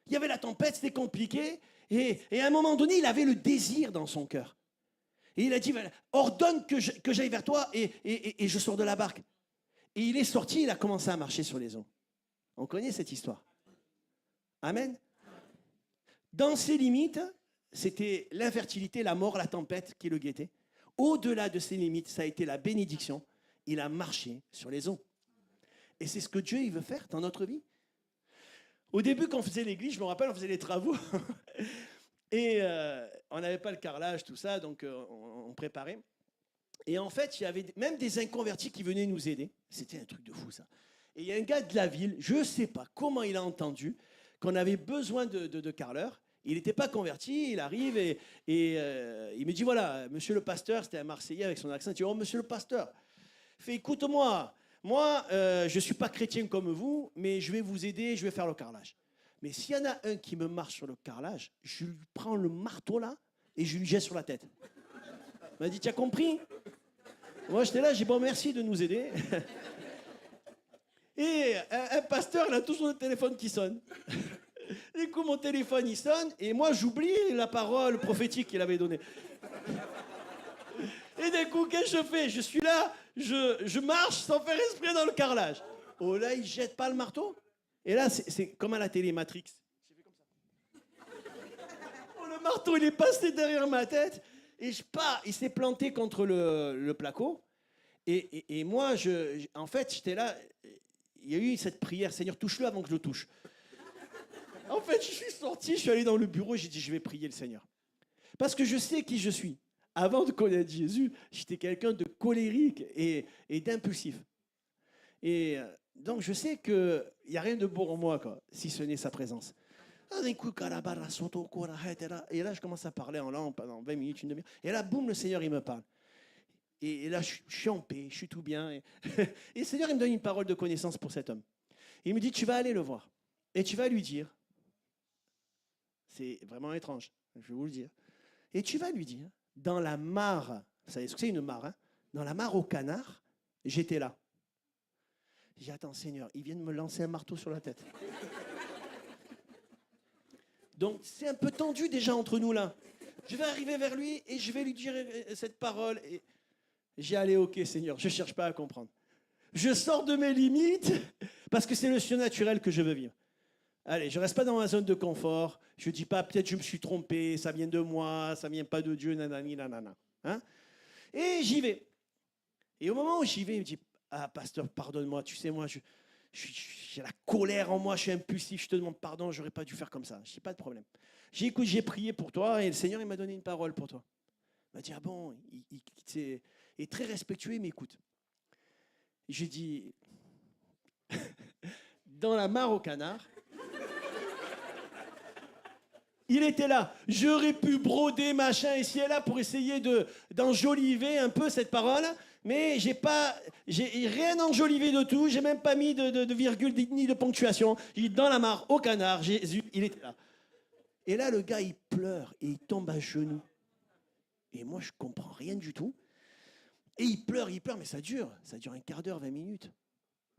Il y avait la tempête, c'était compliqué. Et à un moment donné, il avait le désir dans son cœur. Et il a dit, voilà, ordonne que j'aille vers toi et je sors de la barque. Et il est sorti, il a commencé à marcher sur les eaux. On connaît cette histoire. Amen. Dans ses limites, c'était l'infertilité, la mort, la tempête qui le guettait. Au-delà de ses limites, ça a été la bénédiction. Il a marché sur les eaux. Et c'est ce que Dieu il veut faire dans notre vie. Au début, quand on faisait l'église, je me rappelle, on faisait les travaux. Et on n'avait pas le carrelage, tout ça, donc on préparait. Et en fait, il y avait même des inconvertis qui venaient nous aider. C'était un truc de fou, ça. Et il y a un gars de la ville, je ne sais pas comment il a entendu qu'on avait besoin de carreleurs. Il n'était pas converti, il arrive et il me dit, voilà, monsieur le pasteur, c'était un Marseillais avec son accent, il dit, oh, monsieur le pasteur, fait, écoute-moi, moi, je ne suis pas chrétien comme vous, mais je vais vous aider, je vais faire le carrelage. Mais s'il y en a un qui me marche sur le carrelage, je lui prends le marteau là et je lui jette sur la tête. Il m'a dit, tu as compris? Moi, j'étais là, j'ai dit, bon, merci de nous aider. Et un pasteur, il a toujours le téléphone qui sonne. Du coup, mon téléphone, il sonne, et moi, j'oublie la parole prophétique qu'il avait donnée. Et d'un coup, qu'est-ce que je fais? Je suis là, je marche sans faire exprès dans le carrelage. Oh là, il jette pas le marteau. Et là, c'est comme à la télé Matrix. J'ai fait comme ça. Oh, le marteau, il est passé derrière ma tête, et je pars. Il s'est planté contre le placo. Et moi, en fait, j'étais là. Il y a eu cette prière, Seigneur, touche-le avant que je le touche. En fait, je suis sorti, je suis allé dans le bureau, j'ai dit, je vais prier le Seigneur. Parce que je sais qui je suis. Avant de connaître Jésus, j'étais quelqu'un de colérique et d'impulsif. Et donc, je sais qu'il n'y a rien de bon en moi, quoi, si ce n'est sa présence. Et là, je commence à parler en langue pendant 20 minutes, une demi-heure. Et là, boum, le Seigneur, il me parle. Et là, je suis en paix, je suis tout bien. Et le Seigneur, il me donne une parole de connaissance pour cet homme. Il me dit, tu vas aller le voir. Et tu vas lui dire, c'est vraiment étrange, je vais vous le dire. Et tu vas lui dire, dans la mare, vous savez ce que c'est une mare, hein? Dans la mare au canard, j'étais là. J'ai dit, attends Seigneur, il vient de me lancer un marteau sur la tête. Donc c'est un peu tendu déjà entre nous là. Je vais arriver vers lui et je vais lui dire cette parole. Et j'ai allé, ok Seigneur, je ne cherche pas à comprendre. Je sors de mes limites parce que c'est le surnaturel que je veux vivre. Allez, je ne reste pas dans ma zone de confort. Je ne dis pas, peut-être je me suis trompé, ça vient de moi, ça ne vient pas de Dieu, nanani, nanana. Hein? Et j'y vais. Et au moment où j'y vais, il me dit, ah, pasteur, pardonne-moi, tu sais, moi, j'ai la colère en moi, je suis impulsif, je te demande pardon, je n'aurais pas dû faire comme ça. Je dis, pas de problème. Écoute, j'ai prié pour toi et le Seigneur, il m'a donné une parole pour toi. Il m'a dit, ah bon, il est très respectueux, il m'écoute. J'ai dit, dans la mare au canard, il était là. J'aurais pu broder machin ici et là pour essayer d'enjoliver un peu cette parole, mais j'ai rien enjolivé de tout. J'ai même pas mis de virgule ni de ponctuation. J'ai dit dans la mare au canard, Jésus, il était là. Et là, le gars, il pleure et il tombe à genoux. Et moi, je comprends rien du tout. Et il pleure, mais ça dure un quart d'heure, 20 minutes.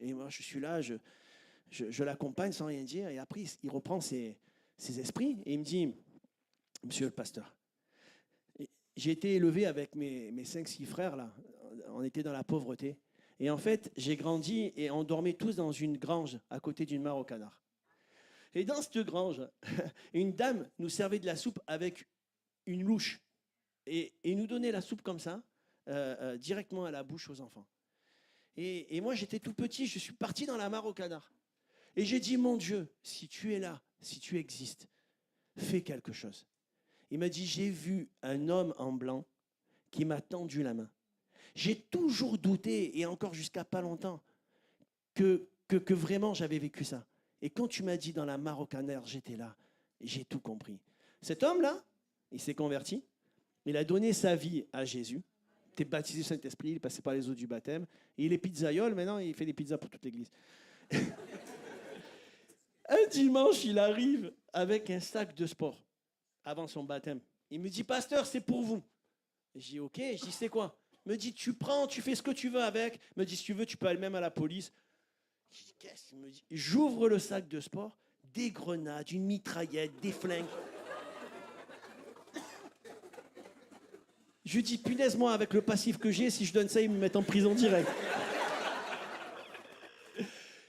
Et moi, je suis là, je l'accompagne sans rien dire. Et après, il reprend ses esprits et il me dit, monsieur le pasteur, j'ai été élevé avec mes 5-6 frères là, on était dans la pauvreté et en fait j'ai grandi et on dormait tous dans une grange à côté d'une mare au canard. Et dans cette grange, une dame nous servait de la soupe avec une louche et nous donnait la soupe comme ça, directement à la bouche aux enfants. Et moi j'étais tout petit, je suis parti dans la mare au canard. Et j'ai dit, mon Dieu, si tu es là, si tu existes, fais quelque chose. Il m'a dit, j'ai vu un homme en blanc qui m'a tendu la main. J'ai toujours douté, et encore jusqu'à pas longtemps, que vraiment j'avais vécu ça. Et quand tu m'as dit dans la mare au canard, j'étais là, j'ai tout compris. Cet homme-là, il s'est converti, il a donné sa vie à Jésus, il était baptisé du Saint-Esprit, il est passé par les eaux du baptême, et il est pizzaïole, maintenant il fait des pizzas pour toute l'église. Un dimanche, il arrive avec un sac de sport avant son baptême. Il me dit, pasteur, c'est pour vous. Je dis, ok. Je dis, c'est quoi? Il me dit, tu prends, tu fais ce que tu veux avec. Il me dit, si tu veux, tu peux aller même à la police. Je dis, qu'est-ce qu'il me dit? J'ouvre le sac de sport. des grenades, une mitraillette, des flingues. Je lui dis, punaise, moi, avec le passif que j'ai, si je donne ça, ils me mettent en prison direct.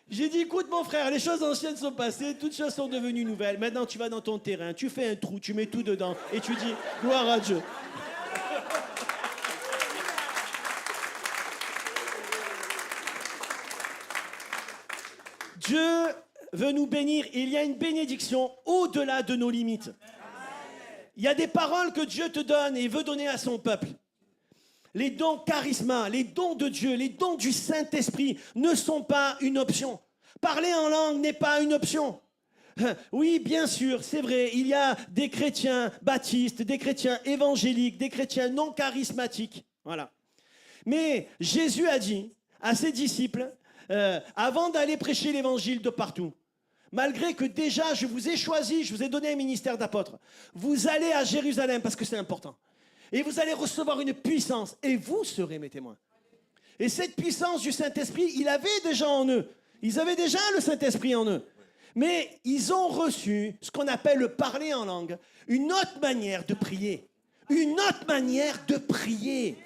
J'ai dit, écoute mon frère, les choses anciennes sont passées, toutes choses sont devenues nouvelles. Maintenant, tu vas dans ton terrain, tu fais un trou, tu mets tout dedans et tu dis, gloire à Dieu. Dieu veut nous bénir. Il y a une bénédiction au-delà de nos limites. Il y a des paroles que Dieu te donne et veut donner à son peuple. Les dons charisma, les dons de Dieu, les dons du Saint-Esprit ne sont pas une option. Parler en langue n'est pas une option. Oui, bien sûr, c'est vrai, il y a des chrétiens baptistes, des chrétiens évangéliques, des chrétiens non charismatiques. Voilà. Mais Jésus a dit à ses disciples, avant d'aller prêcher l'évangile de partout, malgré que déjà je vous ai choisi, je vous ai donné un ministère d'apôtre, vous allez à Jérusalem parce que c'est important. Et vous allez recevoir une puissance et vous serez mes témoins. Et cette puissance du Saint-Esprit, il avait déjà en eux. Ils avaient déjà le Saint-Esprit en eux. Mais ils ont reçu ce qu'on appelle le parler en langue, une autre manière de prier. Une autre manière de prier.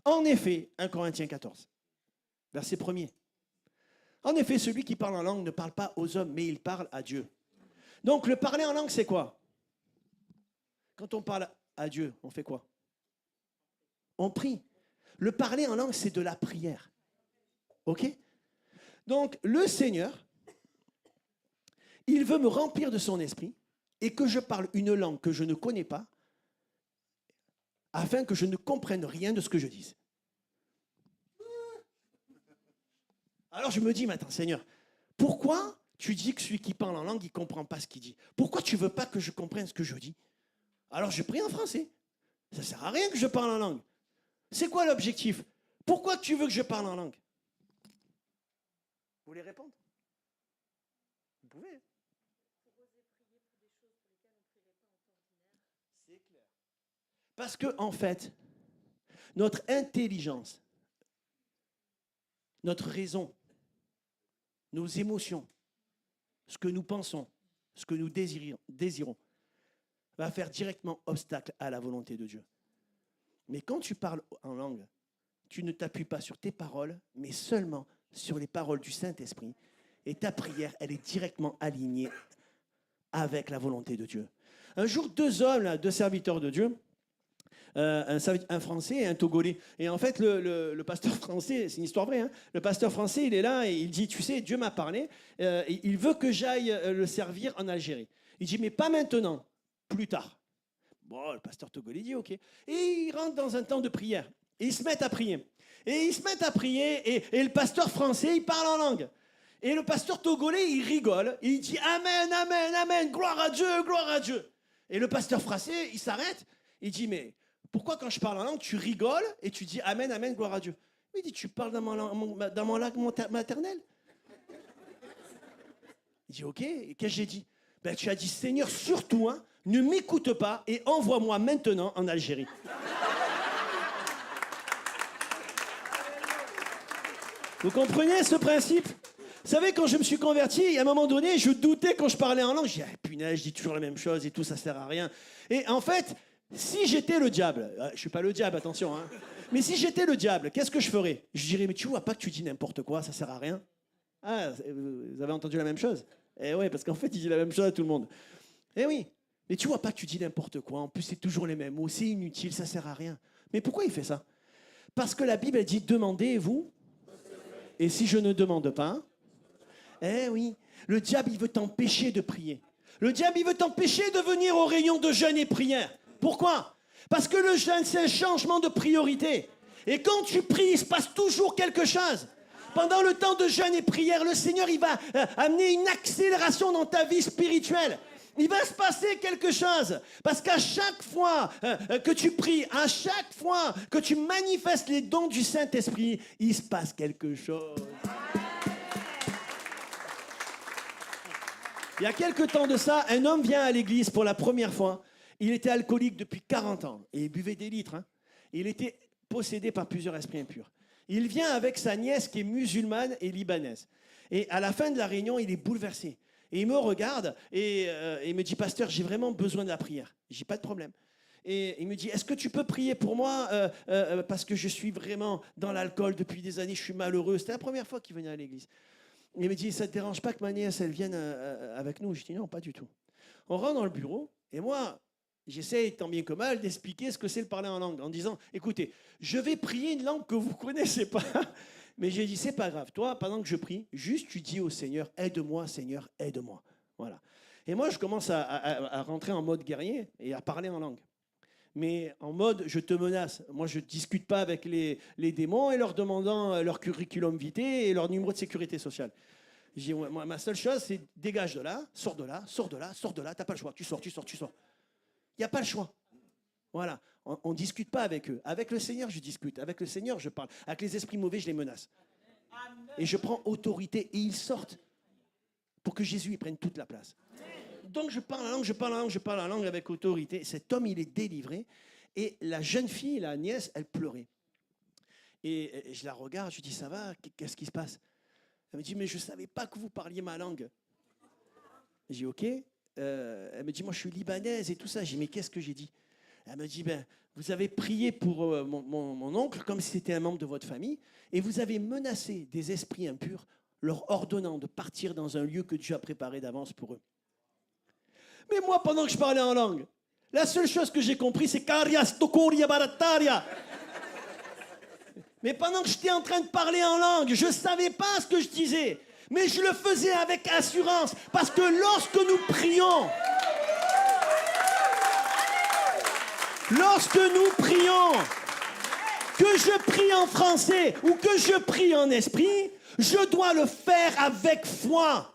En effet, 1 Corinthiens 14, verset 1er. En effet, celui qui parle en langue ne parle pas aux hommes, mais il parle à Dieu. Donc, le parler en langue, c'est quoi? Quand on parle à Dieu, on fait quoi? On prie. Le parler en langue, c'est de la prière. OK? Donc, le Seigneur, il veut me remplir de son esprit et que je parle une langue que je ne connais pas afin que je ne comprenne rien de ce que je dise. Alors je me dis, mais attends, Seigneur, pourquoi tu dis que celui qui parle en langue, il ne comprend pas ce qu'il dit? Pourquoi tu ne veux pas que je comprenne ce que je dis? Alors je prie en français. Ça ne sert à rien que je parle en langue. C'est quoi l'objectif? Pourquoi tu veux que je parle en langue? Vous voulez répondre? Vous pouvez. C'est clair. Parce que, en fait, notre intelligence, notre raison, nos émotions, ce que nous pensons, ce que nous désirons, va faire directement obstacle à la volonté de Dieu. Mais quand tu parles en langue, tu ne t'appuies pas sur tes paroles, mais seulement sur les paroles du Saint-Esprit. Et ta prière, elle est directement alignée avec la volonté de Dieu. Un jour, deux hommes, là, deux serviteurs de Dieu, un Français et un Togolais. Et en fait, le pasteur français, c'est une histoire vraie, hein, le pasteur français, il est là et il dit, tu sais, Dieu m'a parlé, et il veut que j'aille le servir en Algérie. Il dit, mais pas maintenant, plus tard. Bon, le pasteur Togolais dit, ok. Et ils rentrent dans un temps de prière. Et ils se mettent à prier. Et ils se mettent à prier, et le pasteur français, il parle en langue. Et le pasteur Togolais, il rigole, et il dit, amen, amen, amen, gloire à Dieu, gloire à Dieu. Et le pasteur français, il s'arrête, il dit, mais pourquoi quand je parle en langue, tu rigoles et tu dis amen, amen, gloire à Dieu? Il dit, tu parles dans mon langue maternelle? Il dit, ok, et qu'est-ce que j'ai dit? Ben, tu as dit, Seigneur, surtout, hein, ne m'écoute pas et envoie-moi maintenant en Algérie. Vous comprenez ce principe? Vous savez, quand je me suis converti, à un moment donné, je doutais quand je parlais en langue. Je dis, ah, punaise, je dis toujours la même chose et tout, ça sert à rien. Et en fait, si j'étais le diable, je ne suis pas le diable, attention, hein, mais si j'étais le diable, qu'est-ce que je ferais? Je dirais, mais tu vois pas que tu dis n'importe quoi, ça sert à rien? Ah, vous avez entendu la même chose? Eh oui, parce qu'en fait, il dit la même chose à tout le monde. Eh oui, mais tu vois pas que tu dis n'importe quoi, en plus c'est toujours les mêmes mots, c'est inutile, ça sert à rien. Mais pourquoi il fait ça? Parce que la Bible, elle dit, demandez-vous, et si je ne demande pas, eh oui, le diable, il veut t'empêcher de prier. Le diable, il veut t'empêcher de venir au rayon de jeûne et prière. Pourquoi? Parce que le jeûne, c'est un changement de priorité. Et quand tu pries, il se passe toujours quelque chose. Pendant le temps de jeûne et prière, le Seigneur, il va amener une accélération dans ta vie spirituelle. Il va se passer quelque chose. Parce qu'à chaque fois que tu pries, à chaque fois que tu manifestes les dons du Saint-Esprit, il se passe quelque chose. Il y a quelque temps de ça, un homme vient à l'église pour la première fois. Il était alcoolique depuis 40 ans et il buvait des litres. Hein. Il était possédé par plusieurs esprits impurs. Il vient avec sa nièce qui est musulmane et libanaise. Et à la fin de la réunion, il est bouleversé. Et il me regarde et il me dit, pasteur, j'ai vraiment besoin de la prière. J'ai pas de problème. Et il me dit, est-ce que tu peux prier pour moi parce que je suis vraiment dans l'alcool depuis des années, je suis malheureux. C'était la première fois qu'il venait à l'église. Il me dit, ça ne te dérange pas que ma nièce, elle vienne avec nous? Je dis, non, pas du tout. On rentre dans le bureau et moi, j'essaie tant bien que mal d'expliquer ce que c'est le parler en langue en disant, écoutez, je vais prier une langue que vous ne connaissez pas. Mais j'ai dit, c'est pas grave. Toi, pendant que je prie, juste tu dis au Seigneur, aide-moi, Seigneur, aide-moi. Voilà. Et moi, je commence à rentrer en mode guerrier et à parler en langue. Mais en mode, je te menace. Moi, je ne discute pas avec les démons et leur demandant leur curriculum vitae et leur numéro de sécurité sociale. Je dis, moi, ma seule chose, c'est dégage de là, sors de là, sors de là, sors de là. Tu n'as pas le choix. Tu sors, tu sors, tu sors. Il n'y a pas le choix. Voilà. On ne discute pas avec eux. Avec le Seigneur, je discute. Avec le Seigneur, je parle. Avec les esprits mauvais, je les menace. Et je prends autorité et ils sortent pour que Jésus y prenne toute la place. Donc je parle la langue, je parle la langue, je parle la langue avec autorité. Cet homme, il est délivré. Et la jeune fille, la nièce, elle pleurait. Et je la regarde, je lui dis, ça va? Qu'est-ce qui se passe? Elle me dit, mais je ne savais pas que vous parliez ma langue. J'ai dit, ok. Elle me dit, moi je suis libanaise et tout ça. J'ai dit, mais qu'est-ce que j'ai dit? Elle me dit, ben, vous avez prié pour mon oncle comme si c'était un membre de votre famille et vous avez menacé des esprits impurs, leur ordonnant de partir dans un lieu que Dieu a préparé d'avance pour eux. Mais moi, pendant que je parlais en langue, la seule chose que j'ai compris, c'est Karias Tokoria Barataria. Mais pendant que j'étais en train de parler en langue, je ne savais pas ce que je disais. Mais je le faisais avec assurance. Parce que lorsque nous prions, que je prie en français ou que je prie en esprit, je dois le faire avec foi.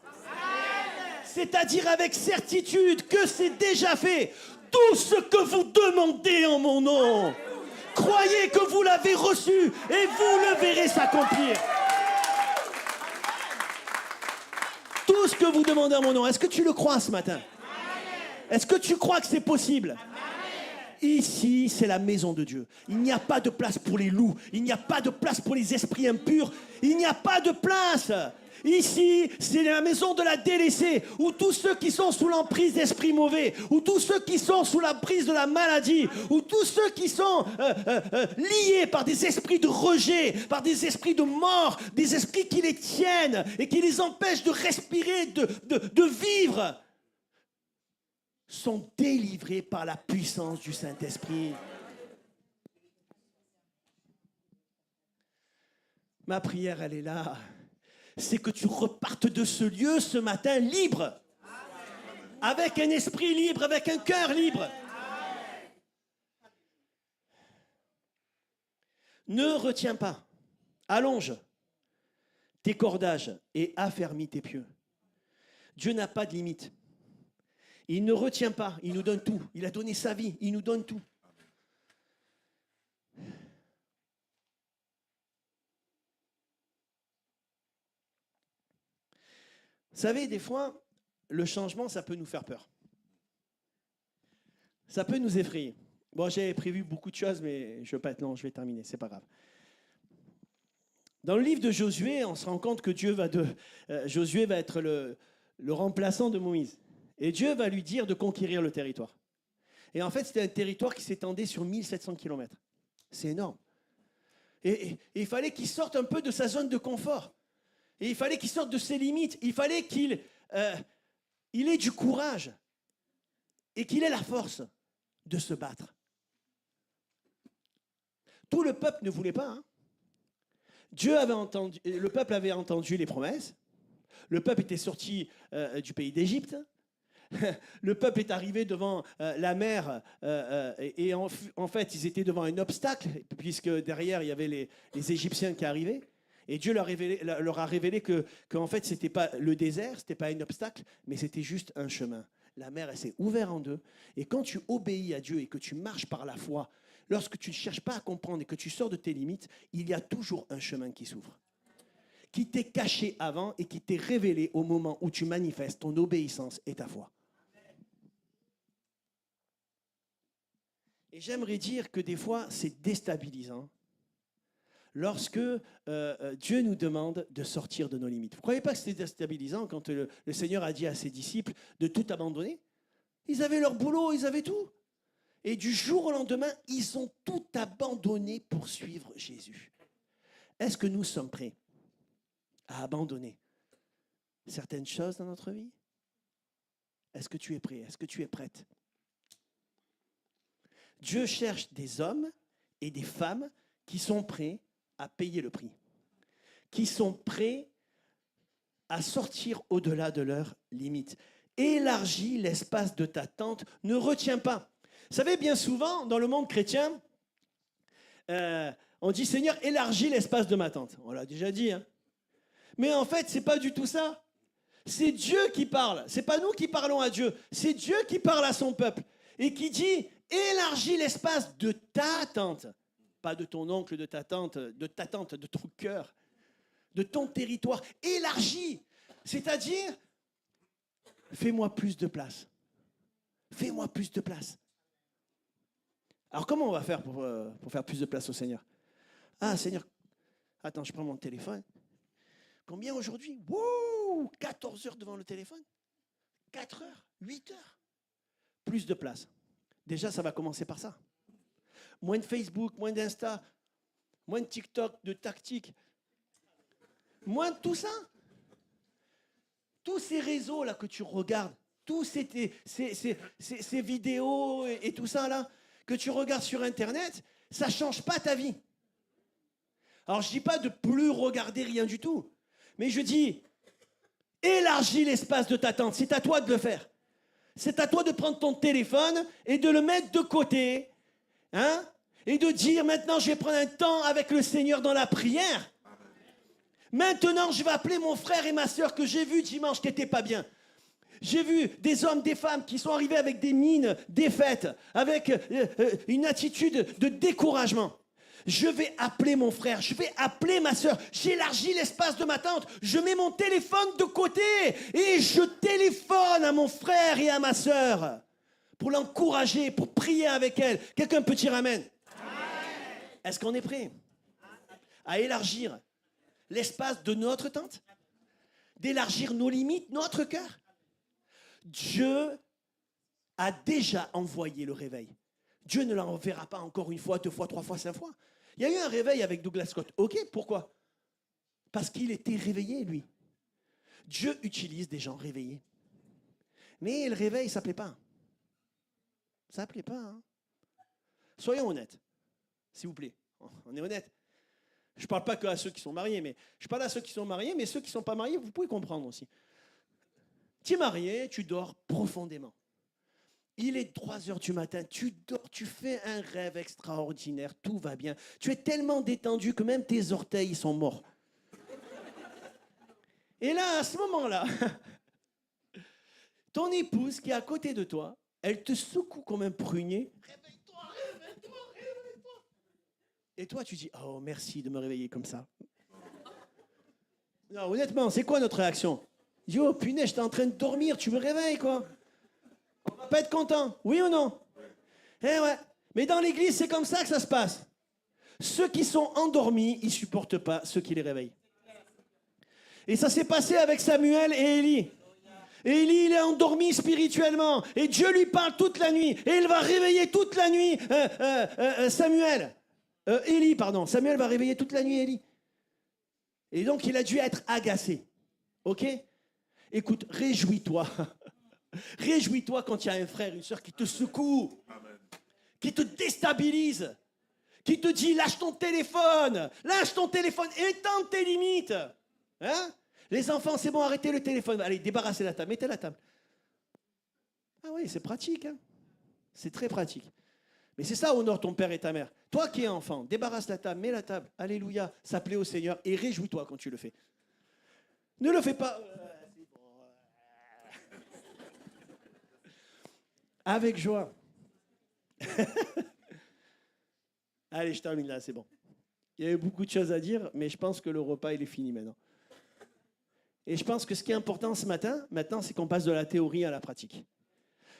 C'est-à-dire avec certitude que c'est déjà fait. Tout ce que vous demandez en mon nom, croyez que vous l'avez reçu et vous le verrez s'accomplir. Tout ce que vous demandez en mon nom, est-ce que tu le crois ce matin? Est-ce que tu crois que c'est possible? Ici, c'est la maison de Dieu. Il n'y a pas de place pour les loups. Il n'y a pas de place pour les esprits impurs. Il n'y a pas de place. Ici, c'est la maison de la délaissée, où tous ceux qui sont sous l'emprise d'esprits mauvais, où tous ceux qui sont sous l'emprise de la maladie, où tous ceux qui sont liés par des esprits de rejet, par des esprits de mort, des esprits qui les tiennent et qui les empêchent de respirer, de vivre, sont délivrés par la puissance du Saint-Esprit. Ma prière, elle est là. C'est que tu repartes de ce lieu ce matin libre. Avec un esprit libre, avec un cœur libre. Ne retiens pas. Allonge tes cordages et affermis tes pieux. Dieu n'a pas de limite. Il ne retient pas, il nous donne tout. Il a donné sa vie, il nous donne tout. Vous savez, des fois, le changement, ça peut nous faire peur. Ça peut nous effrayer. Bon, j'avais prévu beaucoup de choses, mais je ne veux pas être long, je vais terminer, c'est pas grave. Dans le livre de Josué, on se rend compte que Josué va être le remplaçant de Moïse. Et Dieu va lui dire de conquérir le territoire. Et en fait, c'était un territoire qui s'étendait sur 1700 km. C'est énorme. Et il fallait qu'il sorte un peu de sa zone de confort. Et il fallait qu'il sorte de ses limites. Il fallait qu'il ait du courage et qu'il ait la force de se battre. Tout le peuple ne voulait pas. Hein. Le peuple avait entendu les promesses. Le peuple était sorti du pays d'Égypte. Le peuple est arrivé devant la mer et en fait, ils étaient devant un obstacle puisque derrière, il y avait les Égyptiens qui arrivaient. Et Dieu leur a révélé qu'en fait, ce n'était pas le désert, ce n'était pas un obstacle, mais c'était juste un chemin. La mer, elle s'est ouverte en deux. Et quand tu obéis à Dieu et que tu marches par la foi, lorsque tu ne cherches pas à comprendre et que tu sors de tes limites, il y a toujours un chemin qui s'ouvre, qui t'est caché avant et qui t'est révélé au moment où tu manifestes ton obéissance et ta foi. Et j'aimerais dire que des fois, c'est déstabilisant lorsque Dieu nous demande de sortir de nos limites. Vous ne croyez pas que c'était déstabilisant quand le Seigneur a dit à ses disciples de tout abandonner? Ils avaient leur boulot, ils avaient tout. Et du jour au lendemain, ils ont tout abandonné pour suivre Jésus. Est-ce que nous sommes prêts à abandonner certaines choses dans notre vie? Est-ce que tu es prêt? Est-ce que tu es prête? Dieu cherche des hommes et des femmes qui sont prêts à payer le prix, qui sont prêts à sortir au-delà de leurs limites. Élargis l'espace de ta tente, ne retiens pas. Vous savez, bien souvent, dans le monde chrétien, on dit « Seigneur, élargis l'espace de ma tente ». On l'a déjà dit. Hein. Mais en fait, ce n'est pas du tout ça. C'est Dieu qui parle. Ce n'est pas nous qui parlons à Dieu. C'est Dieu qui parle à son peuple et qui dit « Élargis l'espace de ta tente ». Pas de ton oncle, de ta tante, de ton cœur, de ton territoire. Élargis. C'est-à-dire, fais-moi plus de place. Fais-moi plus de place. Alors, comment on va faire pour faire plus de place au Seigneur? Ah, Seigneur, attends, je prends mon téléphone. Combien aujourd'hui? Wouh, 14 heures devant le téléphone? 4 heures? 8 heures? Plus de place. Déjà, ça va commencer par ça. Moins de Facebook, moins d'Insta, moins de TikTok, de tactique. Moins de tout ça. Tous ces réseaux-là que tu regardes, tous ces vidéos et tout ça là, que tu regardes sur Internet, ça ne change pas ta vie. Alors, je ne dis pas de plus regarder rien du tout, mais je dis, élargis l'espace de ta tente, c'est à toi de le faire. C'est à toi de prendre ton téléphone et de le mettre de côté, hein, et de dire, maintenant, je vais prendre un temps avec le Seigneur dans la prière. Maintenant, je vais appeler mon frère et ma sœur que j'ai vu dimanche qui n'étaient pas bien. J'ai vu des hommes, des femmes qui sont arrivés avec des mines défaites, avec une attitude de découragement. Je vais appeler mon frère, je vais appeler ma sœur, j'élargis l'espace de ma tente, je mets mon téléphone de côté et je téléphone à mon frère et à ma sœur pour l'encourager, pour prier avec elle. Quelqu'un peut dire amen? Est-ce qu'on est prêt à élargir l'espace de notre tente? D'élargir nos limites, notre cœur? Dieu a déjà envoyé le réveil. Dieu ne l'enverra pas encore une fois, 2 fois, 3 fois, 5 fois. Il y a eu un réveil avec Douglas Scott. Ok, pourquoi? Parce qu'il était réveillé, lui. Dieu utilise des gens réveillés. Mais le réveil, ça ne plaît pas. Ça ne plaît pas. Hein? Soyons honnêtes, s'il vous plaît. On est honnêtes. Je ne parle pas qu'à ceux qui sont mariés, mais je parle à ceux qui sont mariés, mais ceux qui ne sont pas mariés, vous pouvez comprendre aussi. Tu es marié, tu dors profondément. Il est 3 heures du matin, tu dors, tu fais un rêve extraordinaire, tout va bien. Tu es tellement détendu que même tes orteils sont morts. Et là, à ce moment-là, ton épouse qui est à côté de toi, elle te secoue comme un prunier. Réveille-toi, réveille-toi, réveille-toi. Et toi, tu dis, oh, merci de me réveiller comme ça. Non, honnêtement, c'est quoi notre réaction? Yo, punaise, j'étais en train de dormir, tu me réveilles, quoi. On va pas être content, oui ou non? Eh ouais. Mais dans l'église, c'est comme ça que ça se passe. Ceux qui sont endormis, ils supportent pas ceux qui les réveillent. Et ça s'est passé avec Samuel et Élie. Élie, il est endormi spirituellement. Et Dieu lui parle toute la nuit. Et il va réveiller toute la nuit Samuel. Élie, pardon. Samuel va réveiller toute la nuit Élie. Et donc, il a dû être agacé. OK? Écoute, réjouis-toi. Réjouis-toi quand il y a un frère, une sœur qui te secoue, qui te déstabilise, qui te dit lâche ton téléphone, étends tes limites. Hein? Les enfants, c'est bon, arrêtez le téléphone. Allez, débarrassez la table, mettez la table. Ah oui, c'est pratique. Hein? C'est très pratique. Mais c'est ça, honore ton père et ta mère. Toi qui es enfant, débarrasse la table, mets la table. Alléluia, ça plaît au Seigneur et réjouis-toi quand tu le fais. Ne le fais pas. Avec joie. Allez, je termine là, c'est bon. Il y avait beaucoup de choses à dire, mais je pense que le repas, il est fini maintenant. Et je pense que ce qui est important ce matin, maintenant, c'est qu'on passe de la théorie à la pratique.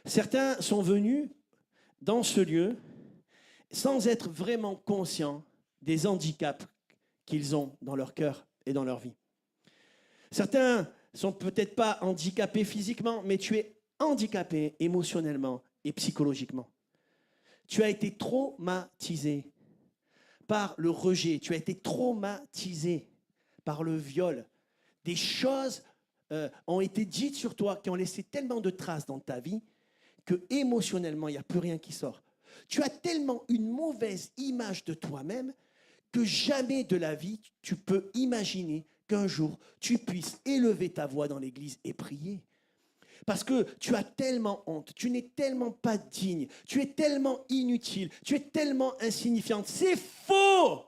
Certains sont venus dans ce lieu sans être vraiment conscients des handicaps qu'ils ont dans leur cœur et dans leur vie. Certains sont peut-être pas handicapés physiquement, mais tu es handicapé émotionnellement et psychologiquement. Tu as été traumatisé par le rejet, tu as été traumatisé par le viol. Des choses ont été dites sur toi qui ont laissé tellement de traces dans ta vie que émotionnellement, il n'y a plus rien qui sort. Tu as tellement une mauvaise image de toi-même que jamais de la vie, tu peux imaginer qu'un jour, tu puisses élever ta voix dans l'église et prier. Parce que tu as tellement honte, tu n'es tellement pas digne, tu es tellement inutile, tu es tellement insignifiante. C'est faux!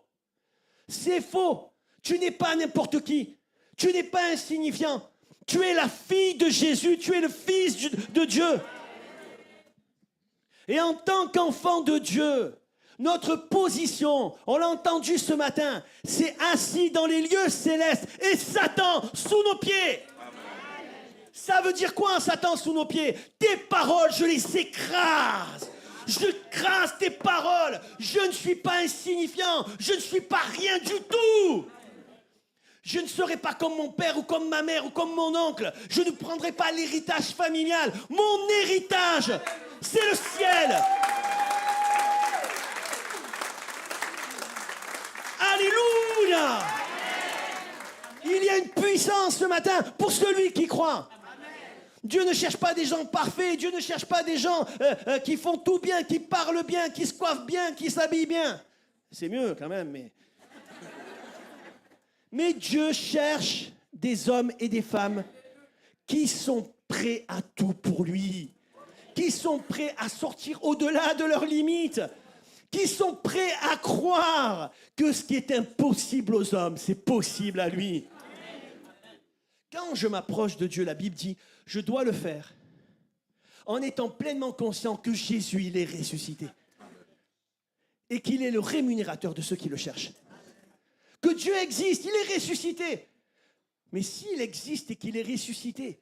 C'est faux! Tu n'es pas n'importe qui, tu n'es pas insignifiant. Tu es la fille de Jésus, tu es le fils de Dieu. Et en tant qu'enfant de Dieu, notre position, on l'a entendu ce matin, c'est assis dans les lieux célestes et Satan sous nos pieds. Ça veut dire quoi, un Satan sous nos pieds? Tes paroles, je les écrase. Je crase tes paroles. Je ne suis pas insignifiant. Je ne suis pas rien du tout. Je ne serai pas comme mon père ou comme ma mère ou comme mon oncle. Je ne prendrai pas l'héritage familial. Mon héritage, c'est le ciel. Alléluia! Il y a une puissance ce matin pour celui qui croit. Dieu ne cherche pas des gens parfaits. Dieu ne cherche pas des gens qui font tout bien, qui parlent bien, qui se coiffent bien, qui s'habillent bien. C'est mieux quand même, mais Dieu cherche des hommes et des femmes qui sont prêts à tout pour lui, qui sont prêts à sortir au-delà de leurs limites, qui sont prêts à croire que ce qui est impossible aux hommes, c'est possible à lui. Quand je m'approche de Dieu, la Bible dit, je dois le faire en étant pleinement conscient que Jésus, il est ressuscité et qu'il est le rémunérateur de ceux qui le cherchent. Que Dieu existe, il est ressuscité. Mais s'il existe et qu'il est ressuscité,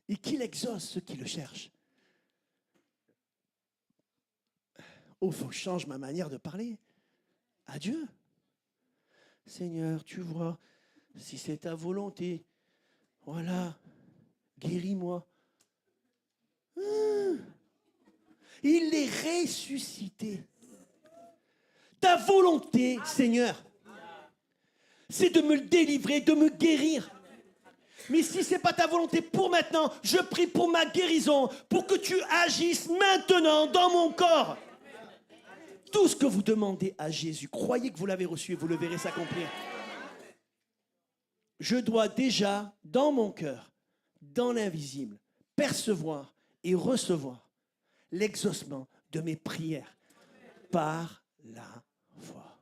et qu'il exauce ceux qui le cherchent, oh, il faut que je change ma manière de parler à Dieu. Seigneur, tu vois, si c'est ta volonté, voilà, guéris-moi. Il est ressuscité. Ta volonté, Seigneur, c'est de me délivrer, de me guérir. Mais si ce n'est pas ta volonté pour maintenant, je prie pour ma guérison, pour que tu agisses maintenant dans mon corps. Tout ce que vous demandez à Jésus, croyez que vous l'avez reçu et vous le verrez s'accomplir. Je dois déjà, dans mon cœur, dans l'invisible, percevoir et recevoir l'exaucement de mes prières par la foi.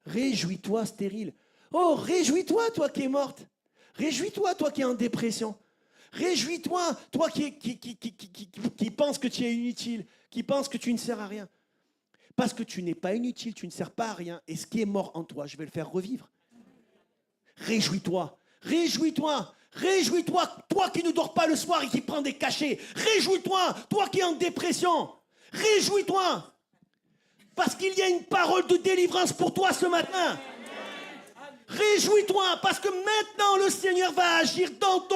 Réjouis-toi, stérile. Oh, réjouis-toi, toi qui es morte. Réjouis-toi, toi qui es en dépression. Réjouis-toi, toi qui penses que tu es inutile, qui penses que tu ne sers à rien. Parce que tu n'es pas inutile, tu ne sers pas à rien. Et ce qui est mort en toi, je vais le faire revivre. Réjouis-toi, réjouis-toi, réjouis-toi, toi qui ne dors pas le soir et qui prends des cachets. Réjouis-toi, toi qui es en dépression. Réjouis-toi. Parce qu'il y a une parole de délivrance pour toi ce matin. Réjouis-toi, parce que maintenant le Seigneur va agir dans ton